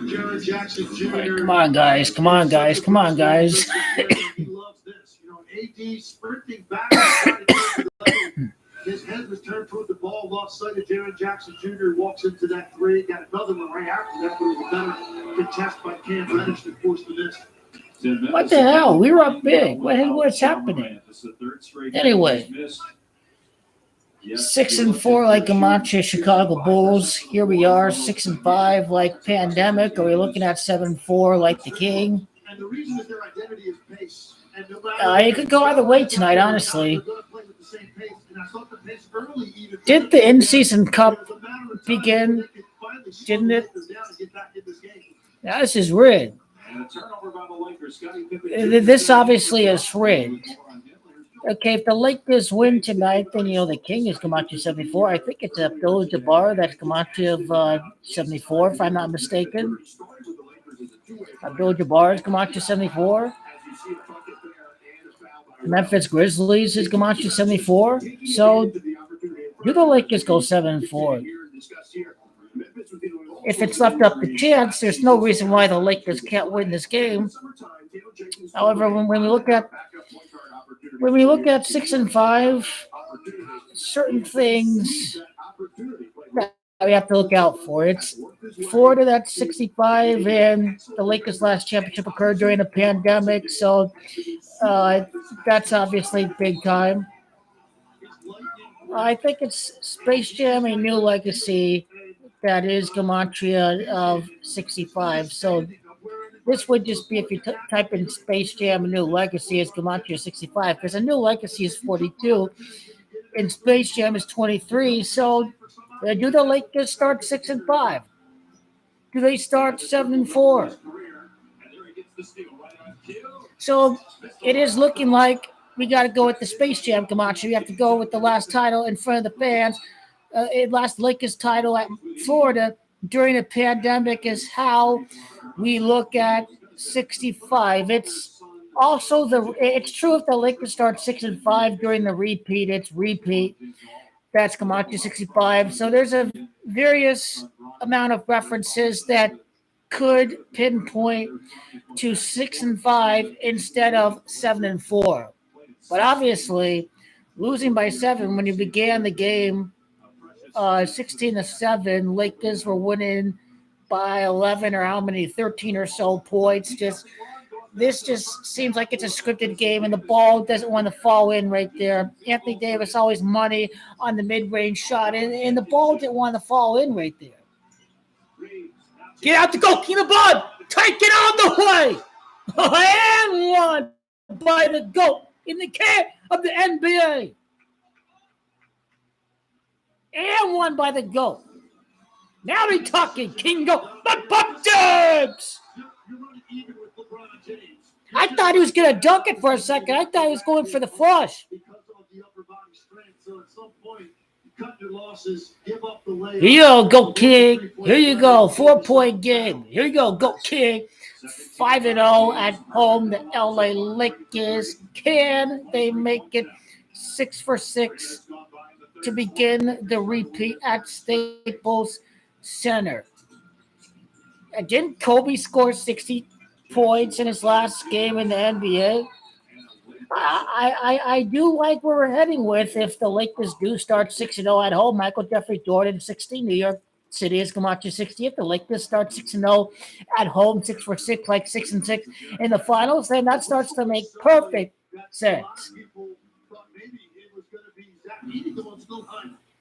Jared Jackson All right, Jr. come on, guys. Come on, guys. Come on, guys. He loves this. AD sprinting back and trying to get to the lane. His head was turned toward the ball, lost sight of Jared Jackson Jr. Walks into that three, got another one right after that, but it was a better contest by Cam Reddish to force the miss. What the hell? We were up big. What's happening? Anyway, 6-4 like Gamache Chicago Bulls. Here we are, 6-5 like Pandemic. Are we looking at 7-4 like the King? And the reason is their identity is pace. It could go either way tonight, honestly. Did the in-season cup begin? Didn't it? Now, this is rigged. This obviously is rigged. Okay, if the Lakers win tonight, then the King is Camacho 74. I think it's Abdul-Jabbar that's Camacho of 74, if I'm not mistaken. Abdul-Jabbar is Camacho 74. Memphis Grizzlies is Camacho 74. So do the Lakers go 7-4? If it's left up to chance, there's no reason why the Lakers can't win this game. However, when we look at 6-5, certain things that we have to look out for. It's Florida that's 65, and the Lakers' last championship occurred during a pandemic, so that's obviously big time. I think it's Space Jam: A New Legacy that is Gematria of 65. So this would just be if you type in Space Jam: A New Legacy as Gematria 65, because A New Legacy is 42 and Space Jam is 23. So do the Lakers start 6-5? Do they start 7-4? So it is looking like we got to go with the Space Jam, Camacho. We have to go with the last title in front of the fans. Last Lakers title at Florida during a pandemic is how we look at 65. It's also it's true if the Lakers start 6-5 during the repeat, it's repeat. That's Camacho 65. So there's a various amount of references that could pinpoint to 6-5 instead of 7-4. But obviously, losing by 7 when you began the game 16-7, Lakers were winning by 11 or how many, 13 or so points. This just seems like it's a scripted game, and the ball doesn't want to fall in right there. Anthony Davis always money on the mid-range shot, and the ball didn't want to fall in right there. Get out the goal, Keena Bud! Take it on the way! And one by the GOAT in the camp of the NBA. And one by the GOAT. Now they're talking, King GOAT. But Buck James! I thought he was going to dunk it for a second. I thought he was going for the flush. Here you go, King. Here you go. 4-point game. Here you go, King. 5-0 at home. The LA Lakers. Can they make it 6-for-6 to begin the repeat at Staples Center? And didn't Kobe score 60 points in his last game in the NBA? I do like where we're heading with if the Lakers do start 6-0 at home. Michael Jeffrey Jordan 60, New York City is Camacho 60. If the Lakers start 6-0 at home, 6-for-6, like 6-6 in the finals, then that starts to make perfect sense.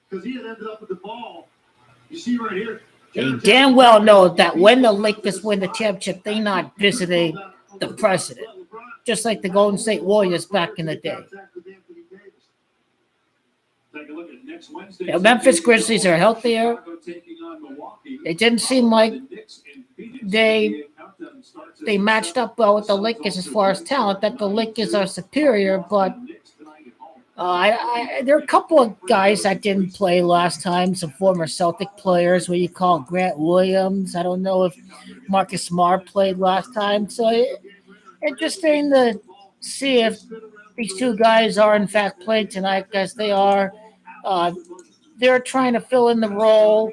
Because he had ended up with the ball. You see right here. They damn well know that when the Lakers win the championship, they're not visiting the president. Just like the Golden State Warriors back in the day. The Memphis Grizzlies are healthier. It didn't seem like they matched up well with the Lakers as far as talent, that the Lakers are superior, but there are a couple of guys that didn't play last time, some former Celtic players, what you call Grant Williams. I don't know if Marcus Smart played last time. So interesting to see if these two guys are in fact playing tonight, because they are. They're trying to fill in the role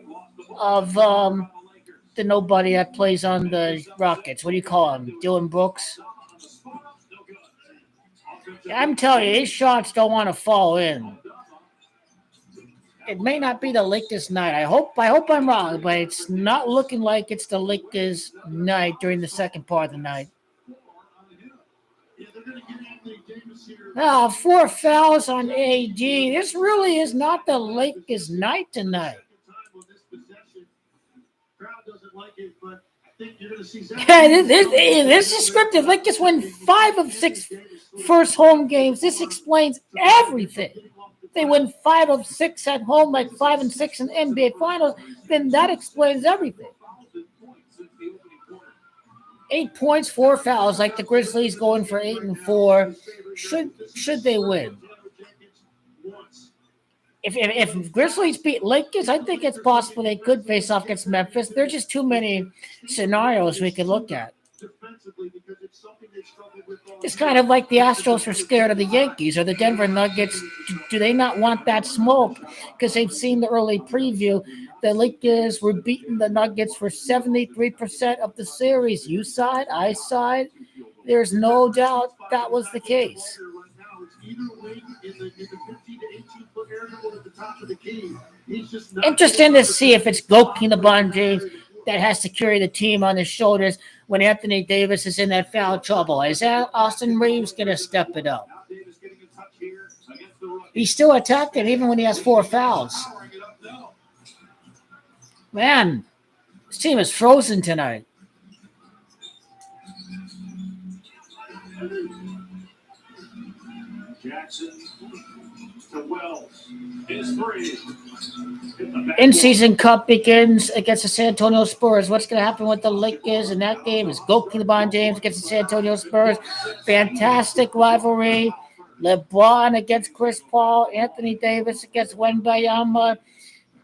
of the nobody that plays on the Rockets. What do you call him? Dylan Brooks. I'm telling you, these shots don't want to fall in. It may not be the Lakers night. I hope I'm wrong, but it's not looking like it's the Lakers night during the second part of the night. Now, 4 fouls on AD. This really is not the Lakers night tonight. Yeah, this is scripted. Lakers win 5 of 6 first home games. This explains everything. They win 5 of 6 at home, like 5 and 6 in the NBA Finals, then that explains everything. 8 points, 4 fouls, like the Grizzlies going for 8 and 4. Should they win? If Grizzlies beat Lakers, I think it's possible they could face off against Memphis. There's just too many scenarios we could look at. It's kind of like the Astros were scared of the Yankees or the Denver Nuggets. Do they not want that smoke? Because they've seen the early preview. The Lakers were beating the Nuggets for 73% of the series. You saw it. I saw it. There's no doubt that was the case. Interesting to see if it's Goki LeBron James that has to carry the team on his shoulders when Anthony Davis is in that foul trouble. Is that Austin Reeves going to step it up? He's still attacking even when he has 4 fouls. Man, this team is frozen tonight. Jackson to Wells. His 3. In-season cup begins against the San Antonio Spurs. What's going to happen with the Lakers in that game is Goki LeBron James against the San Antonio Spurs. Fantastic rivalry. LeBron against Chris Paul. Anthony Davis against Wembanyama.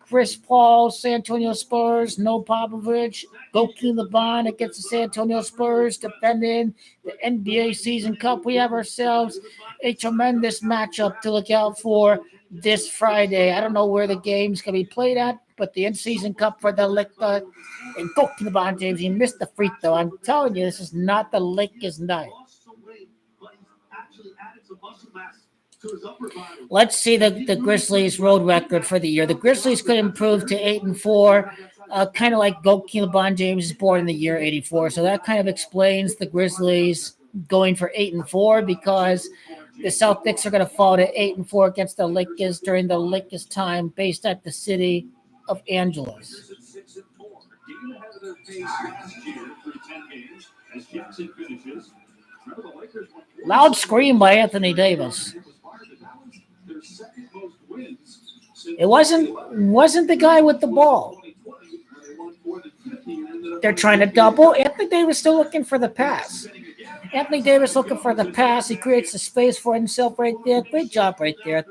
Chris Paul, San Antonio Spurs, no Popovich. Goki LeBron against the San Antonio Spurs, defending the NBA season cup. We have ourselves a tremendous matchup to look out for this Friday. I don't know where the game's going to be played at, but the in-season cup for the Lakers and Goki LeBron James. He missed the free throw. I'm telling you, this is not the Lakers night. Let's see the Grizzlies' road record for the year. The Grizzlies could improve to 8 and 4, kind of like Goki LeBron James is born in the year 84. So that kind of explains the Grizzlies going for 8 and 4 because the Celtics are going to fall to 8 and 4 against the Lakers during the Lakers time, based at the city of Angeles. Loud scream by Anthony Davis. It wasn't the guy with the ball. They're trying to double. Anthony Davis still looking for the pass. Anthony Davis looking for the pass. He creates the space for himself right there. Great job right there.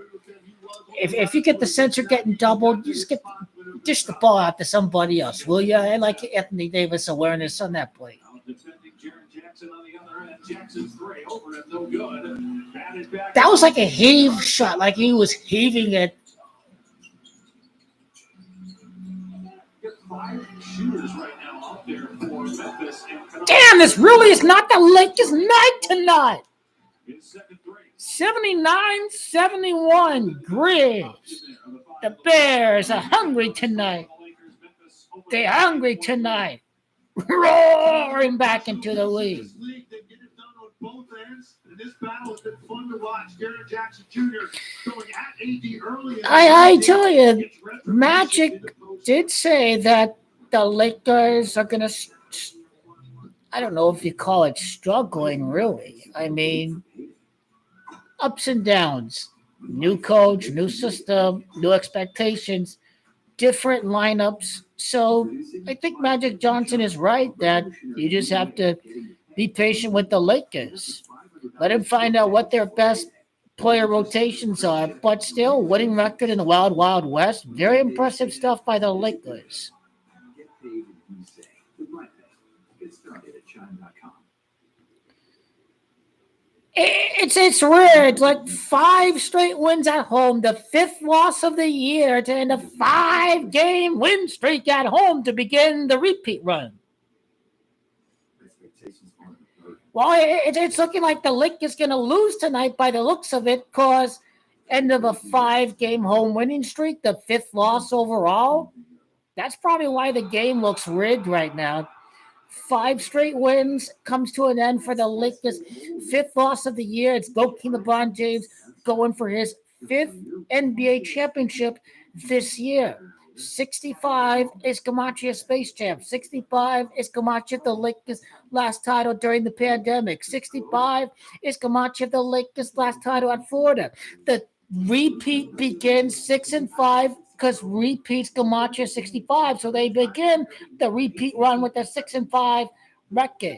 If you get the sense you're getting doubled, you just dish the ball out to somebody else, will you? I like Anthony Davis' awareness on that play. That was like a heave shot, like he was heaving it. Damn, this really is not the Lakers night tonight. 79-71, Grizz. The Bears are hungry tonight. They're hungry tonight. Roaring back into the league. I tell you, Magic did say that the Lakers are going to, I don't know if you call it struggling, really. I mean, ups and downs. New coach, new system, new expectations, different lineups. So I think Magic Johnson is right that you just have to be patient with the Lakers. Let him find out what their best player rotations are. But still, winning record in the Wild Wild West. Very impressive stuff by the Lakers. It's weird. Like 5 straight wins at home, the 5th loss of the year to end a 5-game win streak at home to begin the repeat run. Well, it's looking like the Lick is going to lose tonight by the looks of it, cause end of a 5-game home winning streak, the 5th loss overall. That's probably why the game looks rigged right now. 5 straight wins comes to an end for the Lakers. 5th loss of the year. It's goalkeeper LeBron James going for his 5th NBA championship this year. 65 is Camacho Space Champ. 65 is Camacho the Lakers' last title during the pandemic. 65 is Camacho the Lakers' last title at Florida. The repeat begins 6-5 because repeats Camacho 65. So they begin the repeat run with a 6-5 record.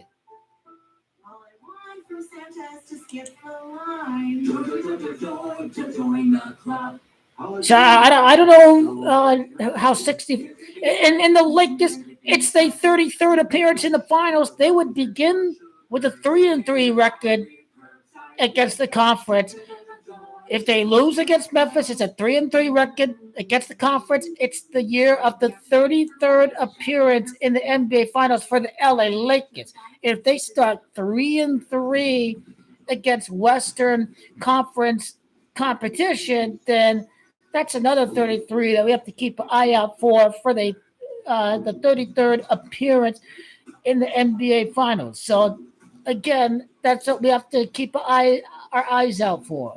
All I want from Santa is to skip the line. To join the club. So I don't know how 60 in the Lakers, it's their 33rd appearance in the finals. They would begin with a 3-3 record against the conference. If they lose against Memphis, it's a 3-3 record against the conference. It's the year of the 33rd appearance in the NBA Finals for the LA Lakers. If they start 3-3 against Western Conference competition, then that's another 33 that we have to keep an eye out for the 33rd appearance in the NBA Finals. So again, that's what we have to keep our eyes out for.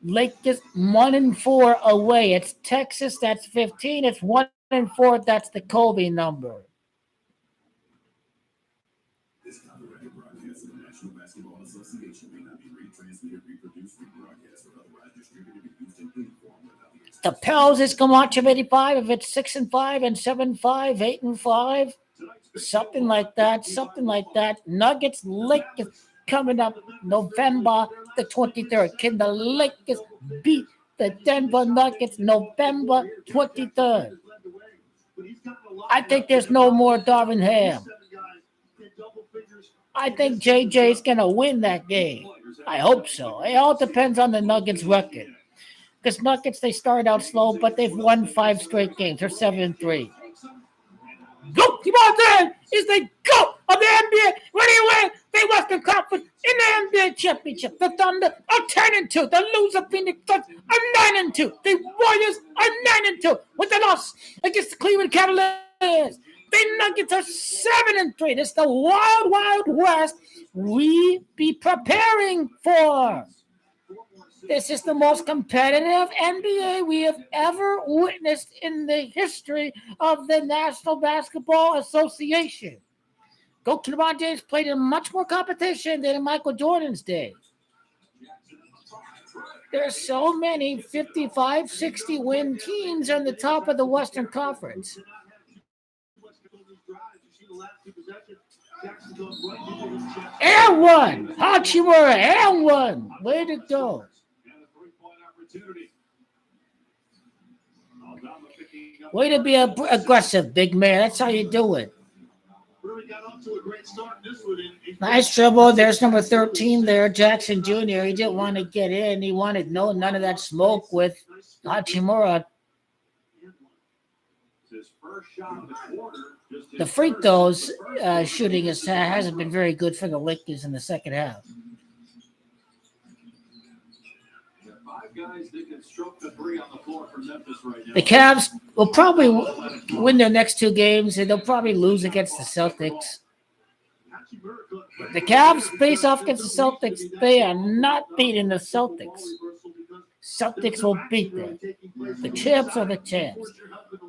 Lakers 1-4 away. It's Texas. That's 15. It's 1-4. That's the Kobe number. This copyrighted broadcast of the National Basketball Association may not be retransmitted, reproduced, rebroadcast, or otherwise distributed or used in any form without the express. The Pels is Camacho 85. If it's 6-5 and 7-5, 8-5, something like that. Nuggets Lakers coming up November the 23rd. Can the Lakers beat the Denver Nuggets November 23rd? I think there's no more Darvin Ham. I think JJ's going to win that game. I hope so. It all depends on the Nuggets record. Because Nuggets, they started out slow, but they've won 5 straight games. They're 7-3. Go! Keep on there! Is the GOAT of the NBA. What do you win? The Western Conference in the NBA Championship. The Thunder are 10-2. The loser Phoenix Suns are 9-2. The Warriors are 9-2 with the loss against the Cleveland Cavaliers. The Nuggets are 7-3. This is the wild, wild west we be preparing for. This is the most competitive NBA we have ever witnessed in the history of the National Basketball Association. LeBron James played in much more competition than in Michael Jordan's day. There's so many 55, 60 win teams on the top of the Western Conference. And one. Hachimura, and one. Way to go. Way to be aggressive, big man. That's how you do it. Nice dribble. There's number 13 there, Jackson Jr. He didn't want to get in. He wanted none of that smoke with Hachimura. The free throws shooting hasn't been very good for the Lakers in the second half. The Cavs will probably win their next 2 games, and they'll probably lose against the Celtics. The Cavs face off against the Celtics. They are not beating the Celtics. Celtics will beat them. The champs are the champs.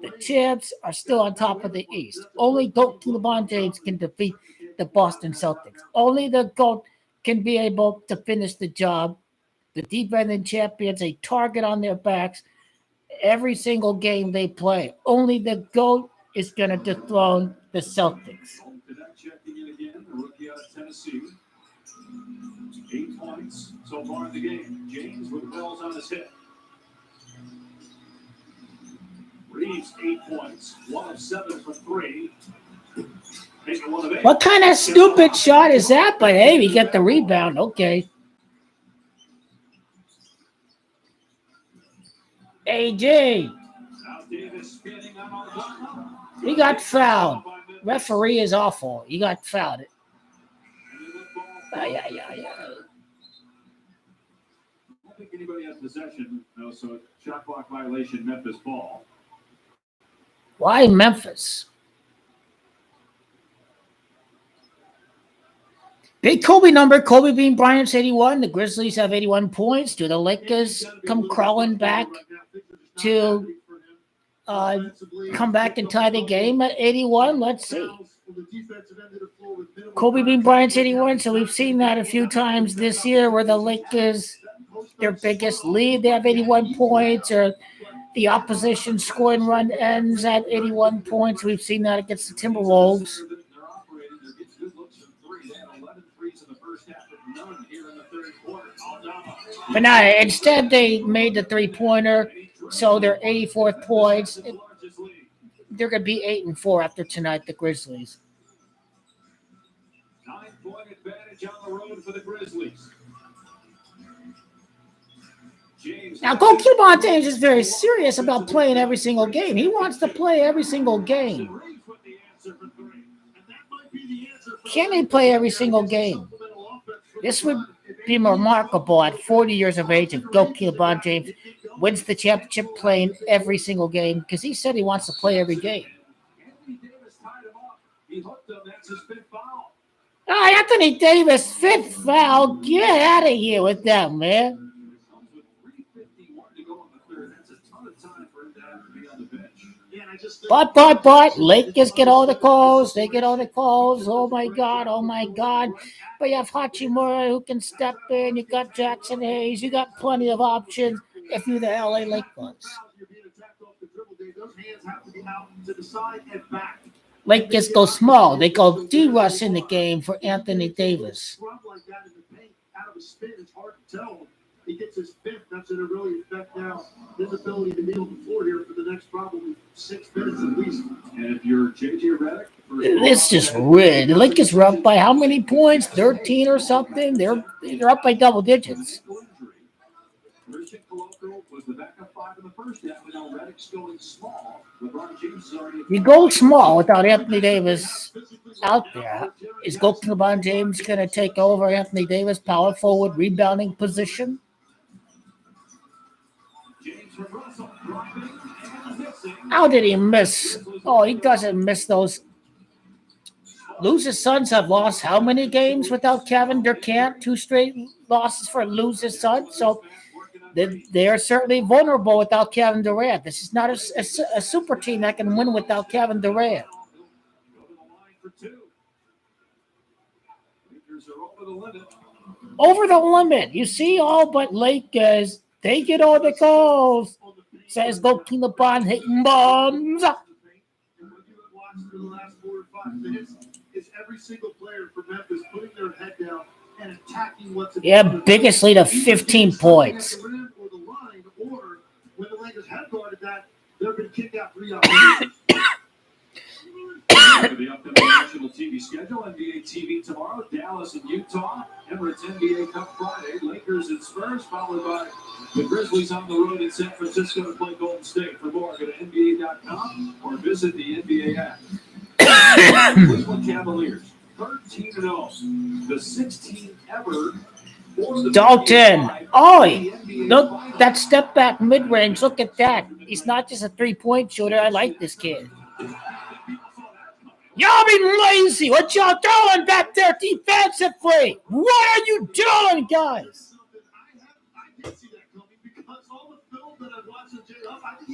The champs are still on top of the East. Only GOAT LeBron James can defeat the Boston Celtics. Only the GOAT can be able to finish the job. The defending champions, a target on their backs every single game they play. Only the GOAT is going to dethrone the Celtics. Checking in again, the rookie out of Tennessee. 8 points so far in the game. James with Wells on his head. Reeves 8 points, 1 of 7 for 3. Making one of eight. What kind of stupid shot is that? But hey, we get the rebound. Okay. AJ. Now Davis spinning on the block. He got fouled. Referee is awful. He got fouled. Yeah. I don't think anybody has possession, so shot clock violation, Memphis ball. Why Memphis? Big Kobe number. Kobe Bean Bryant's 81. The Grizzlies have 81 points. Do the Lakers come crawling back to come back and tie the game at 81? Let's see. Kobe Bean Bryant's 81. So we've seen that a few times this year where the Lakers, their biggest lead, they have 81 points, or the opposition scoring run ends at 81 points. We've seen that against the Timberwolves. But now, instead, they made the three-pointer, so they're 84 points. They're going to be 8-4 after tonight, the Grizzlies. 9-point advantage on the road for the Grizzlies. Now, Goalkeeper James is very serious about playing every single game. He wants to play every single game. Can he play every single game? This would be remarkable at 40 years of age if Goalkeeper James wins the championship playing every single game, because he said he wants to play every game. Anthony Davis, fifth foul. Get out of here with that, man. But, Lakers get all the calls. They get all the calls. Oh, my God. But you have Hachimura who can step in. You got Jackson Hayes. You got plenty of options if you're the LA Lakers. Lakers go small. They go D-Russ in the game for Anthony Davis. He gets his fifth. That's going to really affect now his ability to be on the floor here for the next probably 6 minutes at least. And if you're JJ Redick, it's just weird. The Lakers are up by how many points? 13 or something. They're up by double digits. You go small without Anthony Davis out there. Is LeBron James going to take over Anthony Davis' power forward rebounding position? How did he miss? Oh, he doesn't miss those. Losers Suns have lost how many games without Kevin Durant? 2 straight losses for Losers Suns. So they are certainly vulnerable without Kevin Durant. This is not a super team that can win without Kevin Durant. Over the limit. You see, all but Lakers. They get all the calls. Says Goalkeeper LeBron hitting bombs. It's every single player for Memphis putting their head down and attacking what's in Yeah, biggest lead of 15 points. Or when the Lakers have guarded that, they're going to kick out 3 opportunities. The upcoming national TV schedule, NBA TV tomorrow, Dallas and Utah, Emirates NBA Cup Friday, Lakers and Spurs, followed by the Grizzlies on the road in San Francisco to play Golden State. For more, go to NBA.com or visit the NBA app. Cleveland Cavaliers, 13-0, the 16th ever. Dalton. Oh, look, that step back mid-range. Look at that. He's not just a three-point shooter. I like this kid. Y'all be lazy. What y'all doing back there defensively? What are you doing, guys?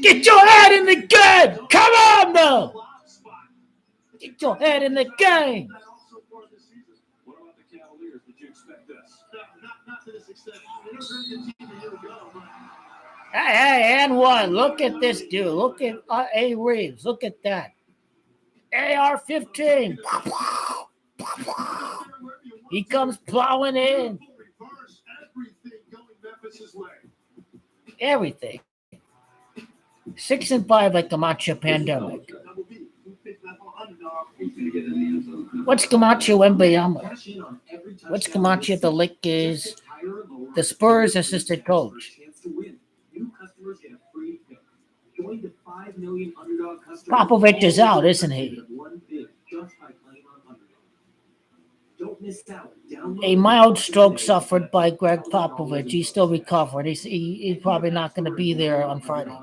Get your head in the game. Come on, though. Get your head in the game. What about the Cavaliers? Did you expect this? Not to this extent. Hey, and one. Look at this dude. Look at A. Reeves. Look at that. AR-15. He comes plowing in. Everything. 6-5 like the Matcha pandemic. What's Camacho Wembanyama? What's Camacho at the Lakers? The Spurs assistant coach. Popovich is out, isn't he? A mild stroke suffered by Greg Popovich. He's still recovering. He's probably not going to be there on Friday.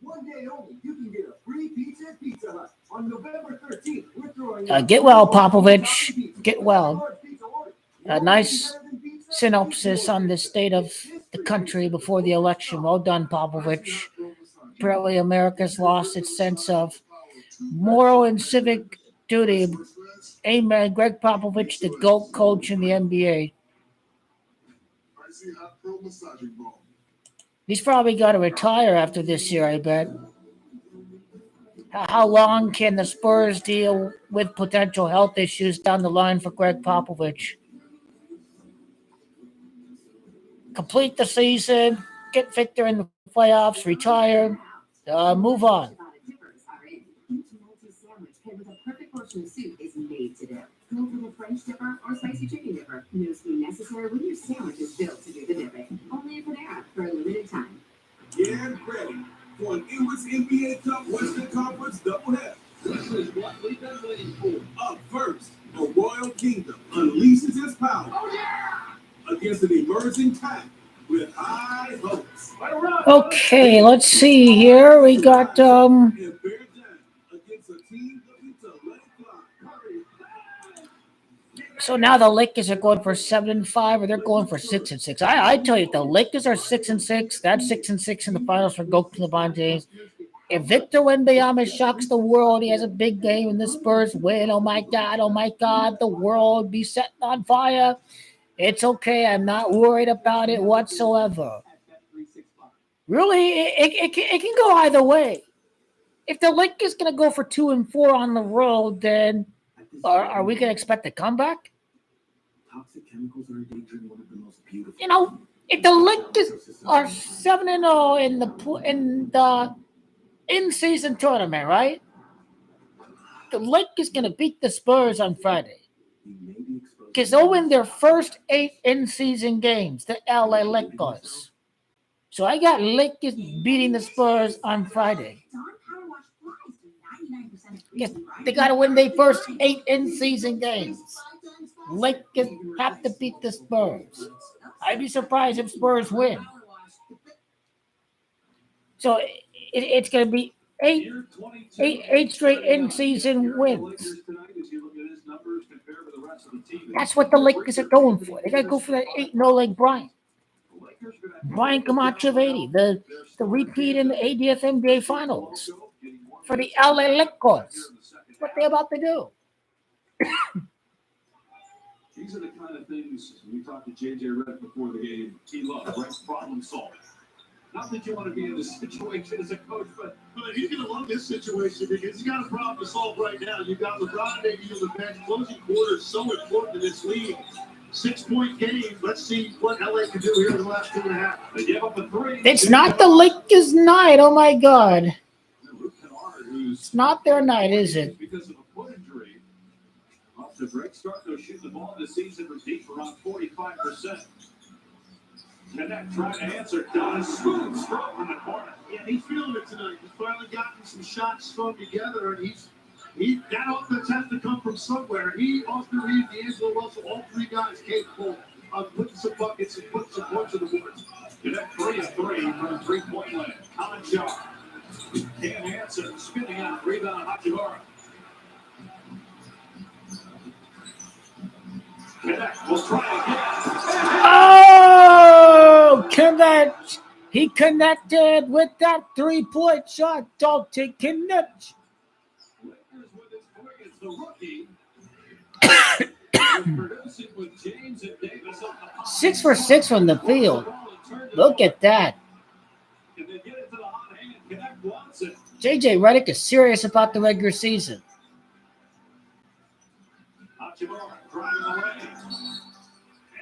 One day only, you can get a free pizza at Pizza Hut. On November 13th, we're throwing Get well, Popovich. Get well. A nice synopsis on the state of the country before the election. Well done, Popovich. Apparently, America's lost its sense of moral and civic duty. Amen. Greg Popovich, the GOAT coach in the NBA. He's probably got to retire after this year, I bet. How long can the Spurs deal with potential health issues down the line for Greg Popovich? Complete the season, get fit during the playoffs, retire, move on. With a perfect portion of soup is made to dip. Go for the French dipper or spicy chicken dipper. No spoon necessary when your sandwich is built to do the dipping. Only at Panera for a limited time. Get ready for an endless NBA Cup Western Conference doubleheader. This is what we've been waiting for. Up first, the Royal Kingdom unleashes its power against an emerging pack with high hopes. Okay, let's see here. We got And bear down against a team looking to let it fly. so now the Lakers are going for 7-5, or they're going for 6-6. I tell you, if the Lakers are 6-6, that's 6-6 in the finals for Goku LeBron James. If Victor Wembanyama shocks the world, he has a big game and the Spurs win. Oh my God, the world be set on fire. It's okay. I'm not worried about it whatsoever. Really, it can go either way. If the Lakers going to go for 2-4 on the road, then are we going to expect a comeback? Toxic chemicals are endangering one of the most beautiful. You know, if the Lakers are 7-0 in the in-season tournament, right? The Lakers going to beat the Spurs on Friday because they'll win their first 8 in-season games, the LA Lakers. So I got Lakers beating the Spurs on Friday. Yes, they got to win their first 8 in-season games. Lakers have to beat the Spurs. I'd be surprised if Spurs win. So it's going to be eight straight in-season wins. That's what the Lakers are going for. They got to go for that 8-0 like Brian Camacho of 80, the repeat in the ADF NBA Finals for the LA Lakers. That's what they're about to do. These are the kind of things we talked to JJ Redick before the game. He loves, right? Problem solving. Not that you want to be in this situation as a coach, but he's going to love this situation because he's got a problem to solve right now. You've got LeBron maybe on the bench. Closing quarter is so important in this league. 6-point game. Let's see what LA can do here in the last 2.5. They give up a 3. It's not the Lakers' night. Oh my God. It's not their night, is it? Because of a foot injury. Off to a great start, though, shooting the ball this season from deep around 45%. Connect, trying to answer. Down smooth stroke in the corner. Yeah, he's feeling it tonight. He's finally gotten some shots strung together, and that offense has to come from somewhere. He, Austin Reeves, D'Angelo Russell, all 3 guys capable of putting some buckets and putting some points on the board. Connect 3 of 3 from 3-point line. Colin Shaw can't answer. Spinning out. Rebound, Hachimura. Connect. We'll try again. Oh, connect. He connected with that 3-point shot. Don't take connect. Lakers with his quick as the rookie. Producing with James and Davis on the 6 for 6 from the field. Look at that. Can they get it to the hot hand? Connect Watson. JJ Redick is serious about the regular season. Hachimura driving away.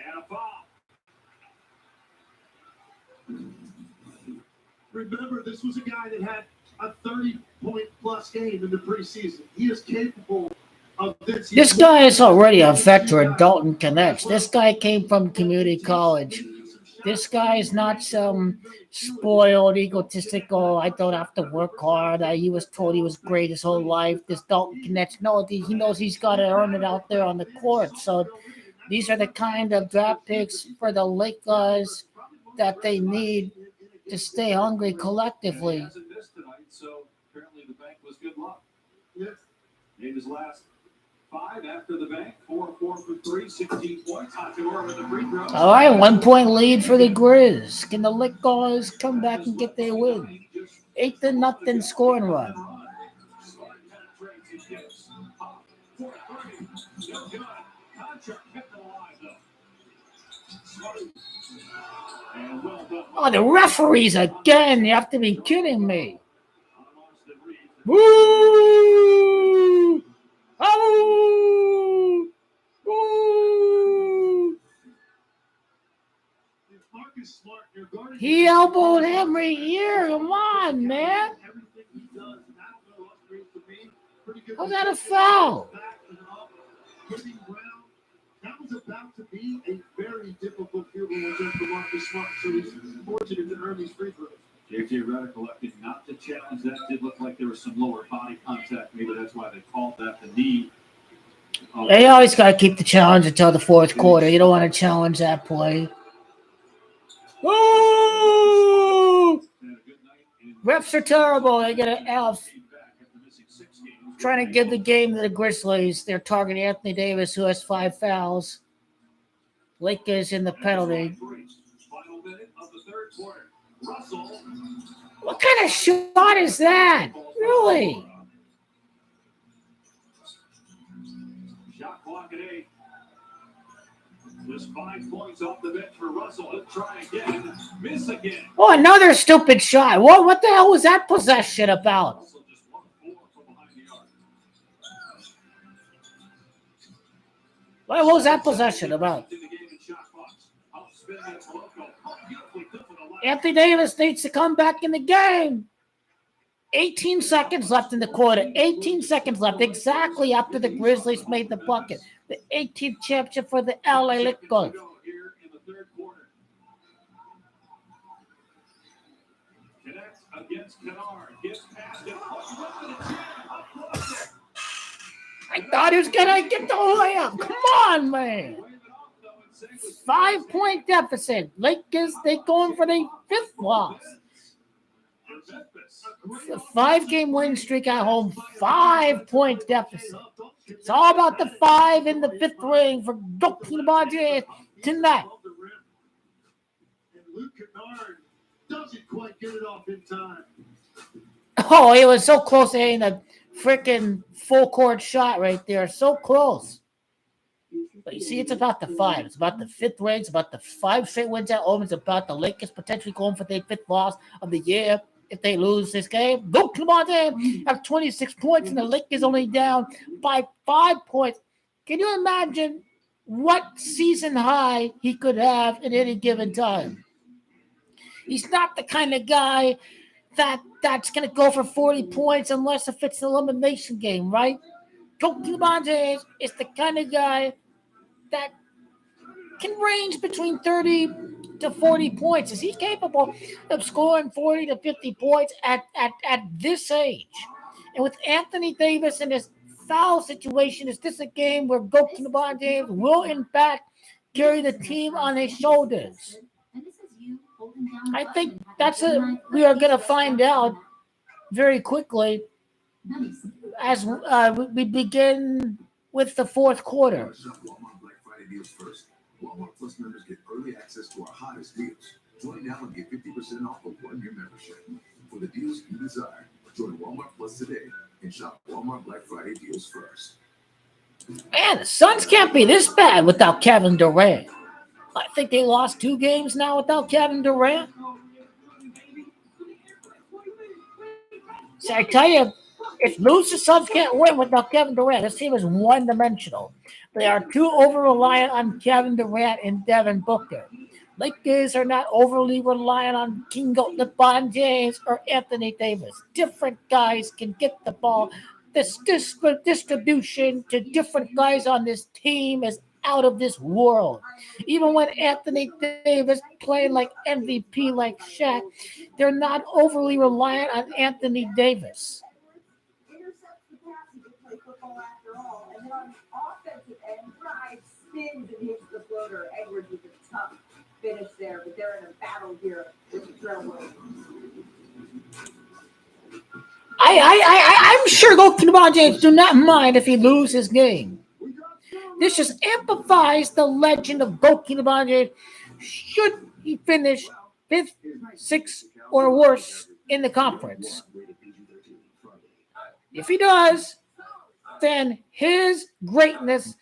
And a foul. Remember, this was a guy that had a 30-point-plus game in the preseason. He is capable of this. This guy is already a veteran, Dalton Knecht. This guy came from community college. This guy is not some spoiled, egotistical, I don't have to work hard. He was told he was great his whole life. This Dalton Knecht, no, he knows he's got to earn it out there on the court. So these are the kind of draft picks for the Lakers that they need to stay hungry collectively. So apparently the bank was good luck. Yes. Made his last 5 after the bank. 4 for 3, 16 points. Hachimura with the free throw. All right, 1-point lead for the Grizz. Can the Lakers come back and get their win? 8-0 scoring run. Oh, the referees again. You have to be kidding me. Woo! Oh! Woo! He elbowed Henry here. Come on, man. How's that a foul? That was about to be a very difficult field goal against Marcus Smart, so he's fortunate to earn these free throws. JJ Redick elected not to challenge that. Did look like there was some lower body contact. Maybe that's why they called that the knee. They always got to keep the challenge until the fourth quarter. You don't want to challenge that play. Woo! Refs are terrible. They get an F. Trying to give the game to the Grizzlies. They're targeting Anthony Davis, who has 5 fouls. Lakers in the penalty. What kind of shot is that? Really? Shot clock at 8. Just 5 points off the bench for Russell. He'll try again. Miss again. Oh, another stupid shot. What the hell was that possession about? What was that possession about? Anthony Davis needs to come back in the game. 18 seconds left in the quarter. 18 seconds left, exactly after the Grizzlies made the bucket. The 18th championship for the LA Lakers. I thought he was going to get the layup. Come on, man. 5-point deficit. Lakers, they going for their 5th loss. A 5-game win streak at home. 5-point deficit. It's all about the 5 in the 5th ring for Dr. Bajay tonight. And Luke Kennard doesn't quite get it off in time. Oh, he was so close to hitting a freaking full court shot right there. So close. But you see, it's about the 5. It's about the 5th ring. It's about the 5 straight wins at home. It's about the Lakers potentially going for their 5th loss of the year if they lose this game. Go, come on, in. Have 26 points, and the Lakers only down by 5 points. Can you imagine what season high he could have at any given time? He's not the kind of guy that's going to go for 40 points unless if it's an elimination game, right? Kobe Bryant is the kind of guy that can range between 30 to 40 points. Is he capable of scoring 40 to 50 points at this age? And with Anthony Davis and his foul situation, is this a game where Goku Bryant will, in fact, carry the team on his shoulders? I think we are going to find out very quickly as we begin with the fourth quarter. Walmart Black Friday deals first. Walmart Plus members get early access to our hottest deals. Join now and get 50% off of 1-year membership. For the deals you desire, join Walmart Plus today and shop Walmart Black Friday deals first. Man, the Suns can't be this bad without Kevin Durant. I think they lost 2 games now without Kevin Durant. So I tell you, if the Suns can't win without Kevin Durant, this team is one-dimensional. They are too over-reliant on Kevin Durant and Devin Booker. Lakers are not overly reliant on King LeBron James or Anthony Davis. Different guys can get the ball. This distribution to different guys on this team is out of this world. Even when Anthony Davis playing like MVP like Shaq, they're not overly reliant on Anthony Davis. Intercepts the pass. He can play football after all. And then on the offensive end, drives, spins, and hits the floater. Edwards with a tough finish there, but they're in a battle here with the Trailblazers. I'm sure LeBron James do not mind if he loses his game. This just amplifies the legend of LeBron James. Should he finish fifth, sixth, or worse in the conference? If he does, then his greatness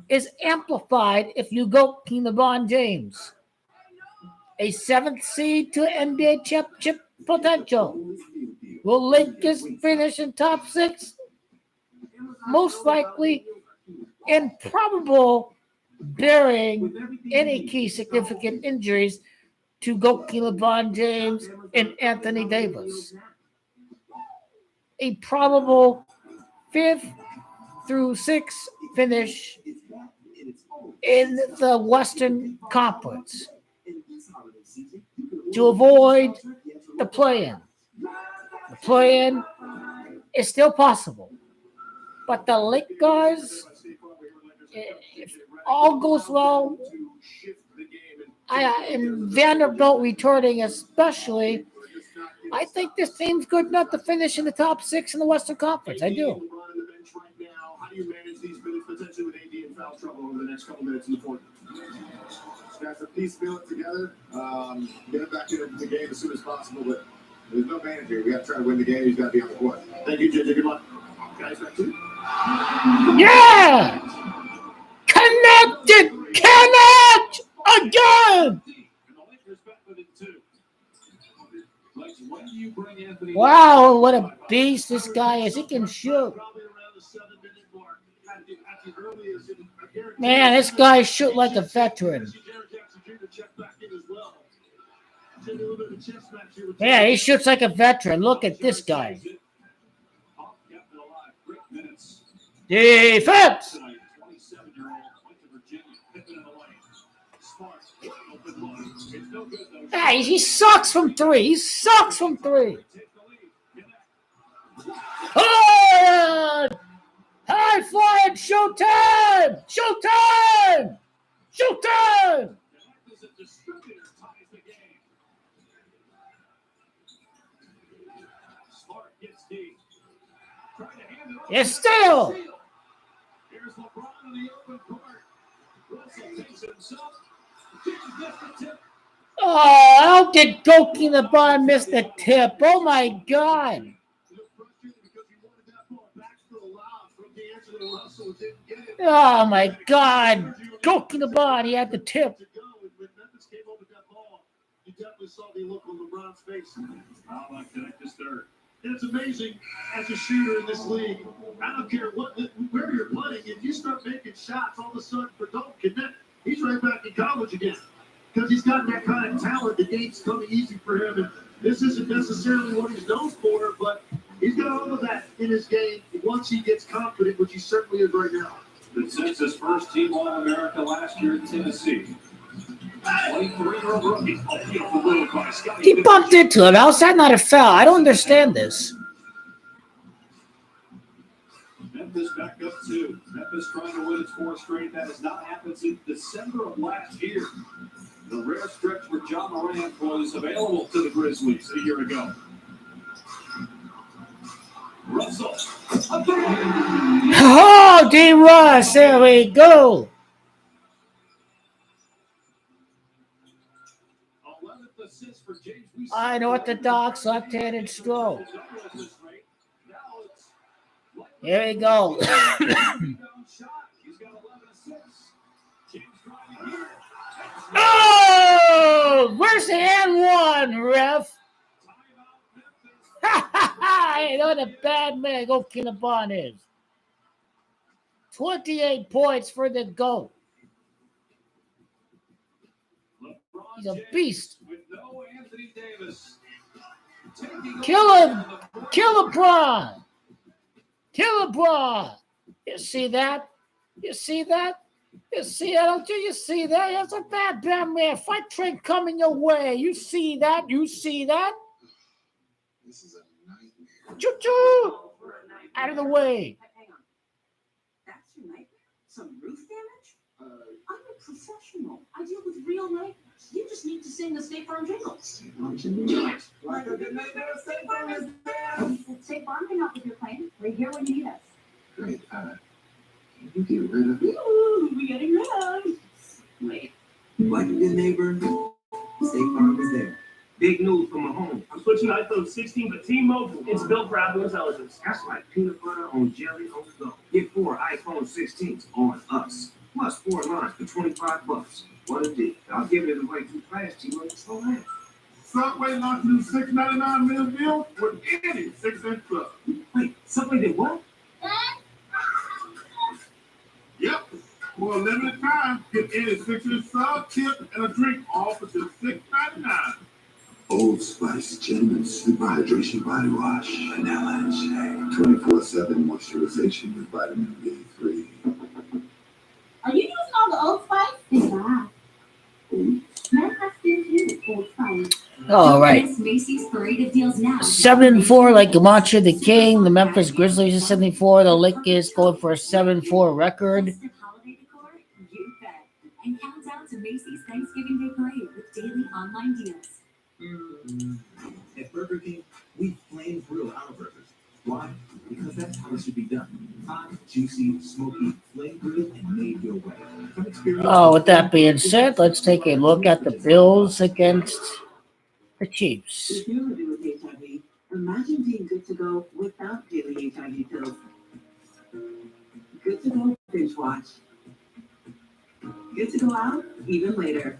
is amplified if you go King LeBron James. A seventh seed to NBA championship potential. Will Lakers finish in top six? Most likely improbable, bearing any key significant injuries to Goki LeBron James and Anthony Davis. A probable fifth through sixth finish in the Western Conference to avoid the play-in. The play-in is still possible, but the Lakers, if all goes well, and Vanderbilt returning especially, I think this team's good enough to finish in the top six in the Western Conference. I do. How do you manage these minutes potentially with AD in foul trouble over the next couple minutes in the fourth? Guys, are piecemeal it together. Get it back into the game as soon as possible, but there's no manager. We got to try to win the game. He's got to be on the court. Thank you, JJ. Good luck. Guys, back to you. Yeah! Connect again! Wow, what a beast this guy is. He can shoot. Man, this guy shoot like a veteran. Yeah, he shoots like a veteran. Look at this guy. Defense! Hey, he sucks from three. He sucks from three. Oh! High flying showtime! Showtime! Showtime! It's still. Oh, how did Goki LeBron miss the tip? Oh my God. Oh my God. Goki LeBron, he had the tip. You definitely saw the look on LeBron's face. How about connect this third? It's amazing as a shooter in this league. I don't care where you're playing. If you start making shots, all of a sudden, for don't connect, he's right back in college again. Because he's got that kind of talent. The game's coming easy for him. And this isn't necessarily what he's known for, but he's got all of that in his game once he gets confident, which he certainly is right now. This is his first team All-America last year in Tennessee. He bumped into him. How's that not a foul? I don't understand this. Memphis back up two. Memphis trying to win its fourth straight. That has not happened since December of last year. The rare stretch where John Morant was available to the Grizzlies a year ago. Russell. Oh, D. Ross. There we go. I know what the Docs left-handed stroke. Here we go. Oh, where's the and one, ref? You know what a bad man Goki LeBron is. 28 points for the GOAT. LeBron He's a beast. With no Anthony Davis. Kill him. Kill LeBron. Kill LeBron. You see that? You see that? You see that? Don't you see that? That's a bad man. Fight train coming your way. You see that? You see that? This is a nightmare. Choo-choo. Out of the way. Hang on. That's your nightmare? Some roof damage? I'm a professional. I deal with real nightmares. You just need to sing the State Farm jingle. Like a good nightmare, State Farm is there. State Farm can help with your claim. We're here when you need us. Great. Can you get rid of it? Ooh, we getting rid of. Wait. Like a good neighbor, State Farm is there. Big news from my home. I'm switching to iPhone 16, but T-Mobile, it's built for Apple Intelligence. That's like peanut butter on jelly on the go. Get 4 iPhone 16s on us. Plus 4 lines for $25. What a deal. I'll give it away too fast, T-Mobile. So that. Subway launched a new $6.99 meal deal with any 6-inch club. Wait, Subway did what? Yep. For a limited time, get any 6-inch sub, tip, and a drink all for just $6.99. Old Spice Gentleman Super Hydration Body Wash. Vanilla and shea. 24/7 moisturization with vitamin B3. Are you using all the Old Spice? Yeah. Men have skin too, Old Spice. All right. Macy's parade of deals now. 7-4 like Camacho the King. The Memphis Grizzlies is 74. The Lakers going for a 7-4 record. Festive holiday decor? You bet. And countdown to Macy's Thanksgiving Day parade with daily online deals. At Burger King, we flame grill our burgers. Why? Because that's how it should be done. Hot, juicy, smoky, flame grilled and made your way. Come experience. Oh, with that being said, let's take a look at the Bills against the Chiefs. If you're living with HIV, imagine being good to go without daily HIV pills. Good to go binge watch. Good to go out even later.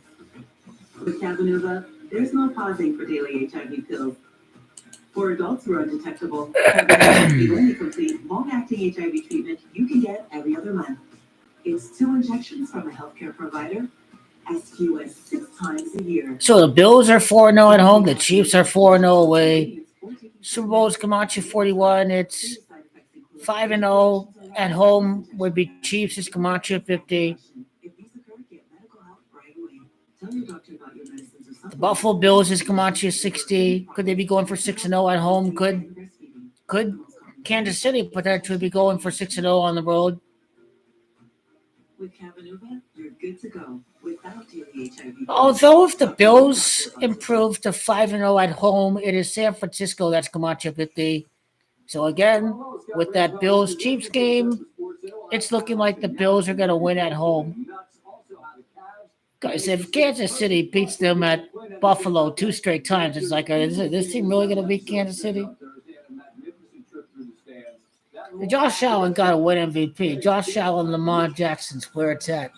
With Cabenuva, there's no pausing for daily HIV pills. For adults who are undetectable, Cabenuva is the only complete long-acting HIV treatment you can get every other month. It's 2 injections from a healthcare provider, as few as 6 times a year. So the Bills are 4-0 at home. The Chiefs are 4-0 away. Super Bowl's Camacho 41. It's 5-0 at home would be Chiefs. It's Camacho 50. If these occur, get medical help right away. Tell your doctor about your medicines or something. The Buffalo Bills is Camacho 60. Could they be going for 6-0 at home? Could Kansas City potentially be going for 6-0 on the road? With Cabenuva, you're good to go without daily HIV. Although if the Bills improve to 5-0 at home, it is San Francisco that's Camacho 50. So again, with that Bills-Chiefs game, it's looking like the Bills are going to win at home. Guys, if Kansas City beats them at Buffalo 2 straight times, it's like, is this team really going to beat Kansas City? Josh Allen got to win MVP. Josh Allen, Lamar Jackson's where it's at.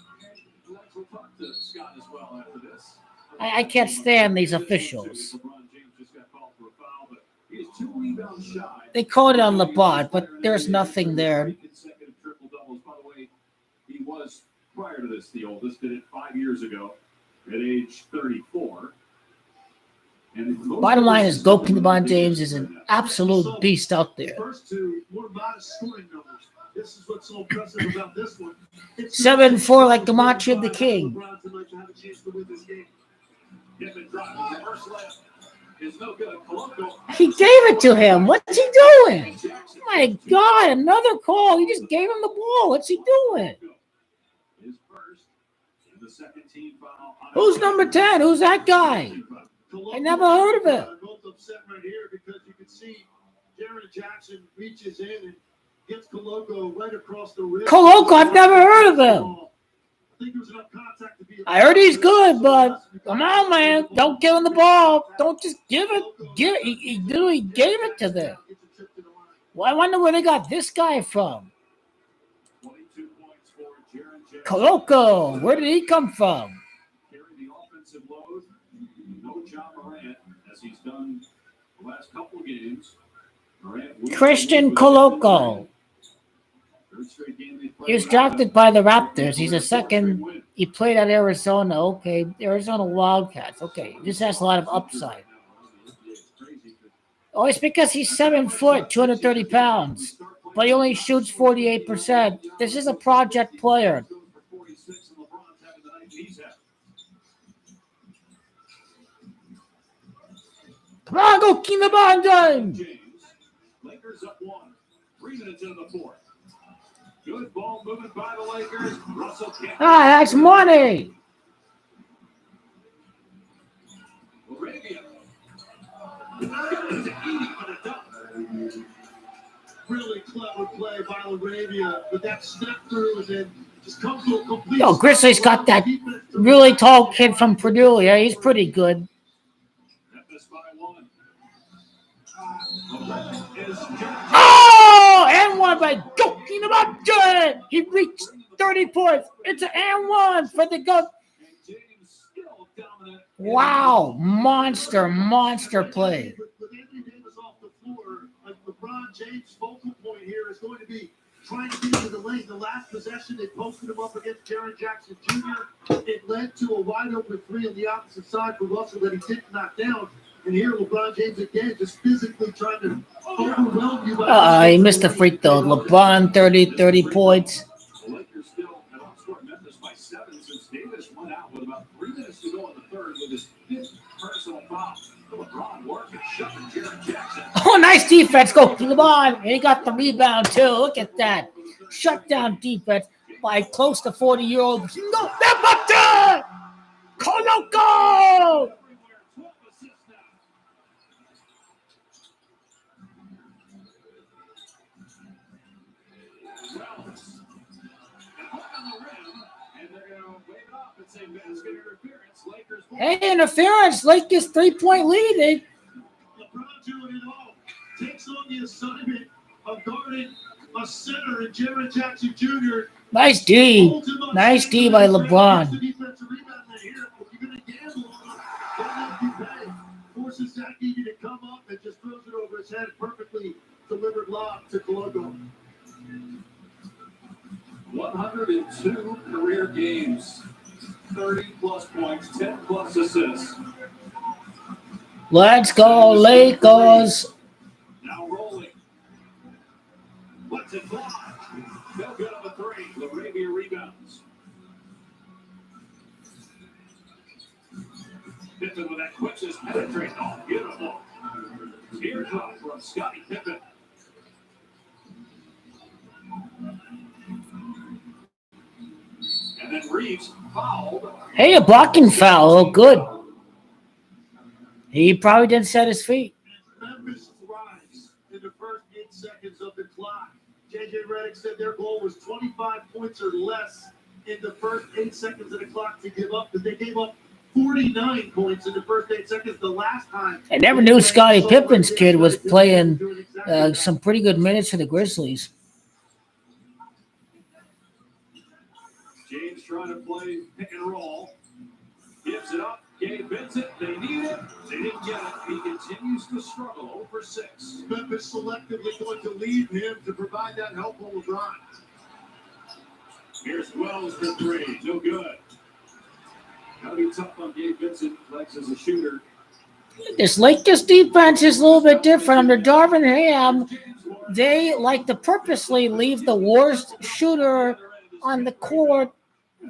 I can't stand these officials. They called it on LeBron, but there's nothing there. He was, prior to this, the oldest, did it 5 years ago at age 34. Bottom line is, LeBron James is an absolute beast out there. First 2 were modest scoring numbers. This is what's so impressive about this one. 7-4 like Camacho the King. LeBron tonight to have a chance to win this game. He gave it to him. What's he doing? My God, another call. He just gave him the ball. What's he doing? Who's number 10? Who's that guy? I never heard of him. Both upset right here because you can see Jaron Jackson reaches in and gets Coloco right across the wrist. Coloco, I've never heard of him. I heard he's good, but come on, man. Don't give him the ball. Don't just give it. He literally gave it to them. Well, I wonder where they got this guy from. Coloco, where did he come from? Last couple of games, Christian Coloco. He was drafted by the Raptors. He's a second. He played at Arizona. Okay, Arizona Wildcats. Okay, just has a lot of upside. Oh, it's because he's 7 foot, 230 pounds, but he only shoots 48%. This is a project player. Come on, go King LeBron James. Lakers up 1. 3 minutes into the fourth. Good ball movement by the Lakers. Russell can't. That's money. Arabia. Got it to Edie for the dunk. Really clever play by Arabia, but that step through and then just comes to a complete. Yo, Grizzlies got that really tall kid from Purdue. Yeah, he's pretty good. Memphis by 1. Oh, and one by Joking about Jordan. He reached 30 points. It's an and one for the go. Wow, monster play. With Anthony Davis off the floor, LeBron James' focal point here is going to be trying to get into the lane. The last possession, they posted him up against Jaren Jackson Jr. It led to a wide open three on the opposite side for Russell that he didn't knock down. And here, LeBron James again just physically trying to overwhelm you. He missed the free throw. LeBron, 30 points. The Lakers still have outscored Memphis by 7 since Davis went out with about 3 minutes to go in the third with his 5th personal foul. LeBron working, shoving Jaren Jackson. Oh, nice defense. Go LeBron. And he got the rebound, too. Look at that. Shutdown defense by close to 40-year-old. No, that Coloco! Hey, interference. Lakers 3-point lead. LeBron doing it all. Takes on the assignment of guarding a center in Jaren Jackson Jr. Nice D. Nice D by LeBron. Forces Zach Edey to come up and just throws it over his head. Perfectly delivered lob to Coloco. 102 career games. 30-plus points, 10-plus assists. Let's go, Lakers. Now rolling. What's it blocked? No good on the three. Arabia rebounds. Pippen with that quickness penetrating. Oh, beautiful. Teardrop from Scottie Pippen. And then Reeves fouled. Hey, a blocking foul. Oh, good. He probably didn't set his feet. Memphis thrives in the first 8 seconds of the clock. JJ Redick said their goal was 25 points or less in the first 8 seconds of the clock to give up, because they gave up 49 points in the first 8 seconds the last time. I never knew Scottie Pippen's kid was playing some pretty good minutes for the Grizzlies. James trying to play pick and roll. Gives it up. Gabe Vincent. They need it. They didn't get it. He continues to struggle. 0 for 6. Memphis selectively going to leave him to provide that help on LeBron. Here's Wells for 3. No good. Gotta be tough on Gabe Vincent. Lex as a shooter. This Lakers defense is a little bit different. Under Darvin Ham, they like to purposely leave the worst shooter on the court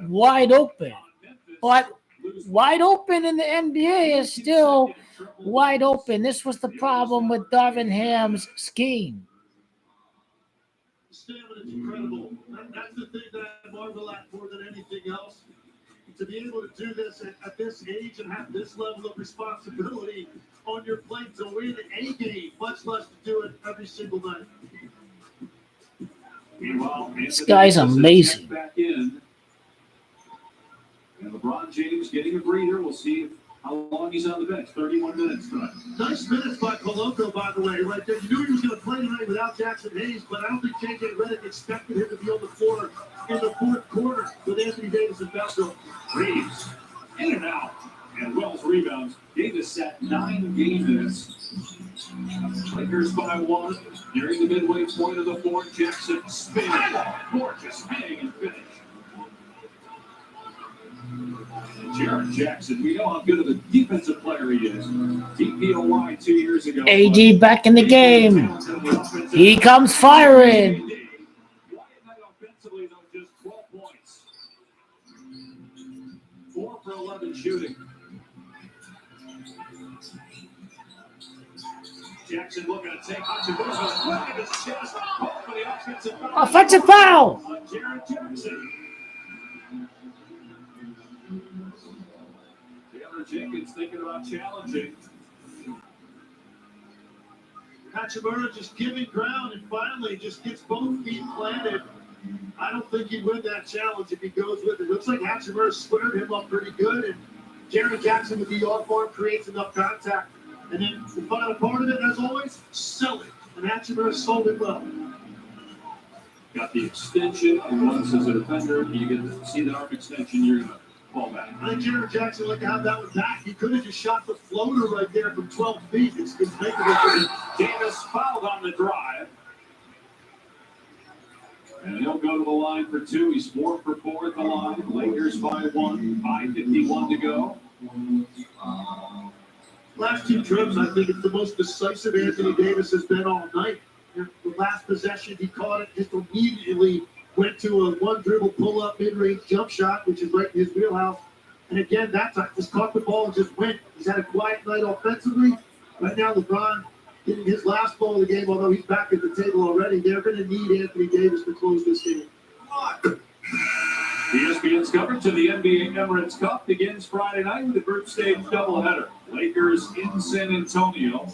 wide open. But wide open in the NBA is still wide open. This was the problem with Darvin Ham's scheme. The stamina is incredible. That's the thing that I marvel at more than anything else. To be able to do this at this age and have this level of responsibility on your plate to win a game, much less to do it every single night. Meanwhile, This guy's amazing. Back in. And LeBron James getting a breather. We'll see how long he's on the bench. 31 minutes tonight. Nice minutes by Coloco, by the way, right there. You knew he was going to play tonight without Jackson Hayes, but I don't think J.J. Redick expected him to be on the floor in the fourth quarter with Anthony Davis and Bethel. Reeves in and out. And Wells rebounds. Davis sat 9 game minutes. Lakers by 1. Nearing the midway point of the fourth, Jackson spinning. Gorgeous hang and finish. Jaren Jackson, we know how good of a defensive player he is. DPOY 2 years ago. AD back in the game. He comes firing. Offensively, though, just 12 points. 4 for 11 shooting. Jackson looking to take Hachimura's foot in his chest. Oh, for the offensive foul. Offensive foul. Jaren Jackson. Taylor Jenkins thinking about challenging. Hachimura just giving ground and finally just gets both feet planted. I don't think he'd win that challenge if he goes with it. Looks like Hachimura squared him up pretty good, and Jaren Jackson with the off arm creates enough contact. And then the final part of it, as always, sell it. And Hachimura sold it well. Got the extension, and once as a defender, you get to see the arm extension, you're going to fall back. I think Jaren Jackson would like to have that one back. He could have just shot the floater right there from 12 feet. It's making it. Davis fouled on the drive. And he'll go to the line for 2. He's 4 for 4 at the line. Lakers by 1. 5:51 to go. Last 2 trips, I think it's the most decisive Anthony Davis has been all night. The last possession, he caught it, just immediately went to a one dribble pull up mid range jump shot, which is right in his wheelhouse. And again, that time just caught the ball and just went. He's had a quiet night offensively. Right now, LeBron getting his last ball of the game, although he's back at the table already. They're going to need Anthony Davis to close this game. ESPN's coverage of the NBA Emirates Cup begins Friday night with a group stage doubleheader. Lakers in San Antonio.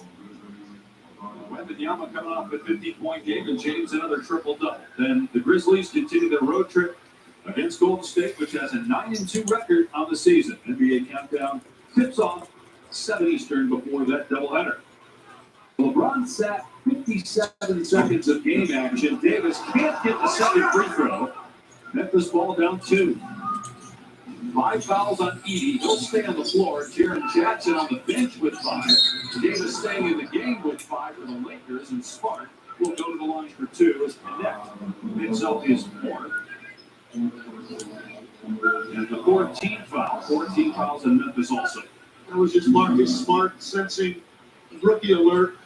Wembanyama coming off a 50-point game, and James another triple-double. Then the Grizzlies continue their road trip against Golden State, which has a 9-2 record on the season. NBA Countdown tips off 7 Eastern before that doubleheader. LeBron sat 57 seconds of game action. Davis can't get the second free throw. Memphis ball down 2. 5 fouls on Edey. He'll stay on the floor. Jaren Jackson on the bench with 5. Davis staying in the game with 5 for the Lakers. And Smart will go to the line for 2 as Connect picks up his 4th. And the 14 foul. 14 fouls in Memphis also. That was just Marcus Smart sensing rookie alert.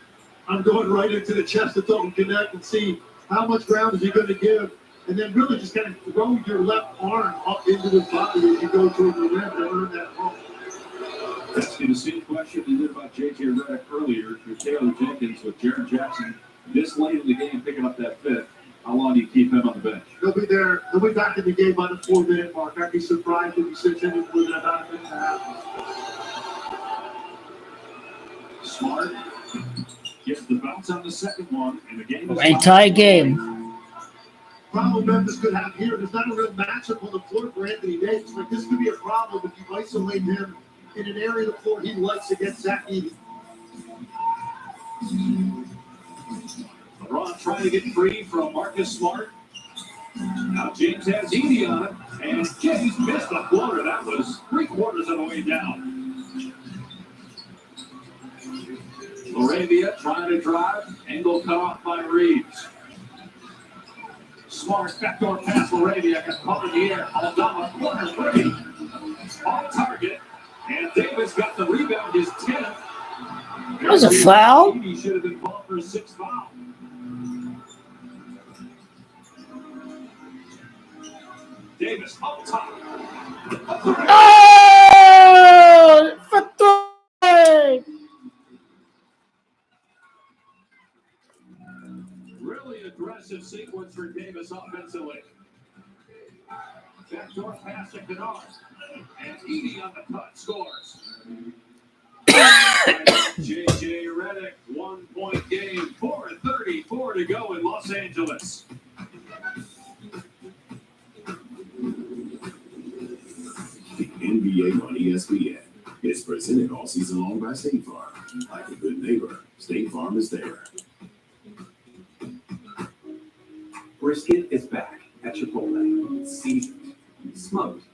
I'm going right into the chest of Dalton Connect and see how much ground is he going to give. And then really just kind of throw your left arm up into his body as you go toward the rim to earn that ball. Asking the same question we did about J.J. Redick earlier for Taylor Jenkins with Jaren Jackson this late in the game picking up that 5th. How long do you keep him on the bench? He'll be there. He'll be back in the game by the 4-minute mark. I'd be surprised if he sits in more than about a minute and a half. Smart gets the bounce on the second one, and the game is Entire game. Problem Memphis could have here, there's not a real matchup on the floor for Anthony Davis. Like, this could be a problem if you isolate him in an area of the floor he likes against Zach Edey. LeBron trying to get free from Marcus Smart. Now James has Edey on it, and James missed a floater. That was 3/4 of the way down. Laravia trying to drive. Angle cut off by Reeves. Smart backdoor pass. Laravia got caught in the air. Aldama corner 3. Off target. And Davis got the rebound. His 10th. That was a foul. He should have been called for a 6th foul. Davis up top. Oh! For 3! Really aggressive sequence for Davis offensively. Backdoor pass to Kennard. And Edey on the cut scores. J.J. Redick, 1-point game. 4:34 to go in Los Angeles. The NBA on ESPN is presented all season long by State Farm. Like a good neighbor, State Farm is there. Brisket is back at Chipotle. Seasoned, smoked,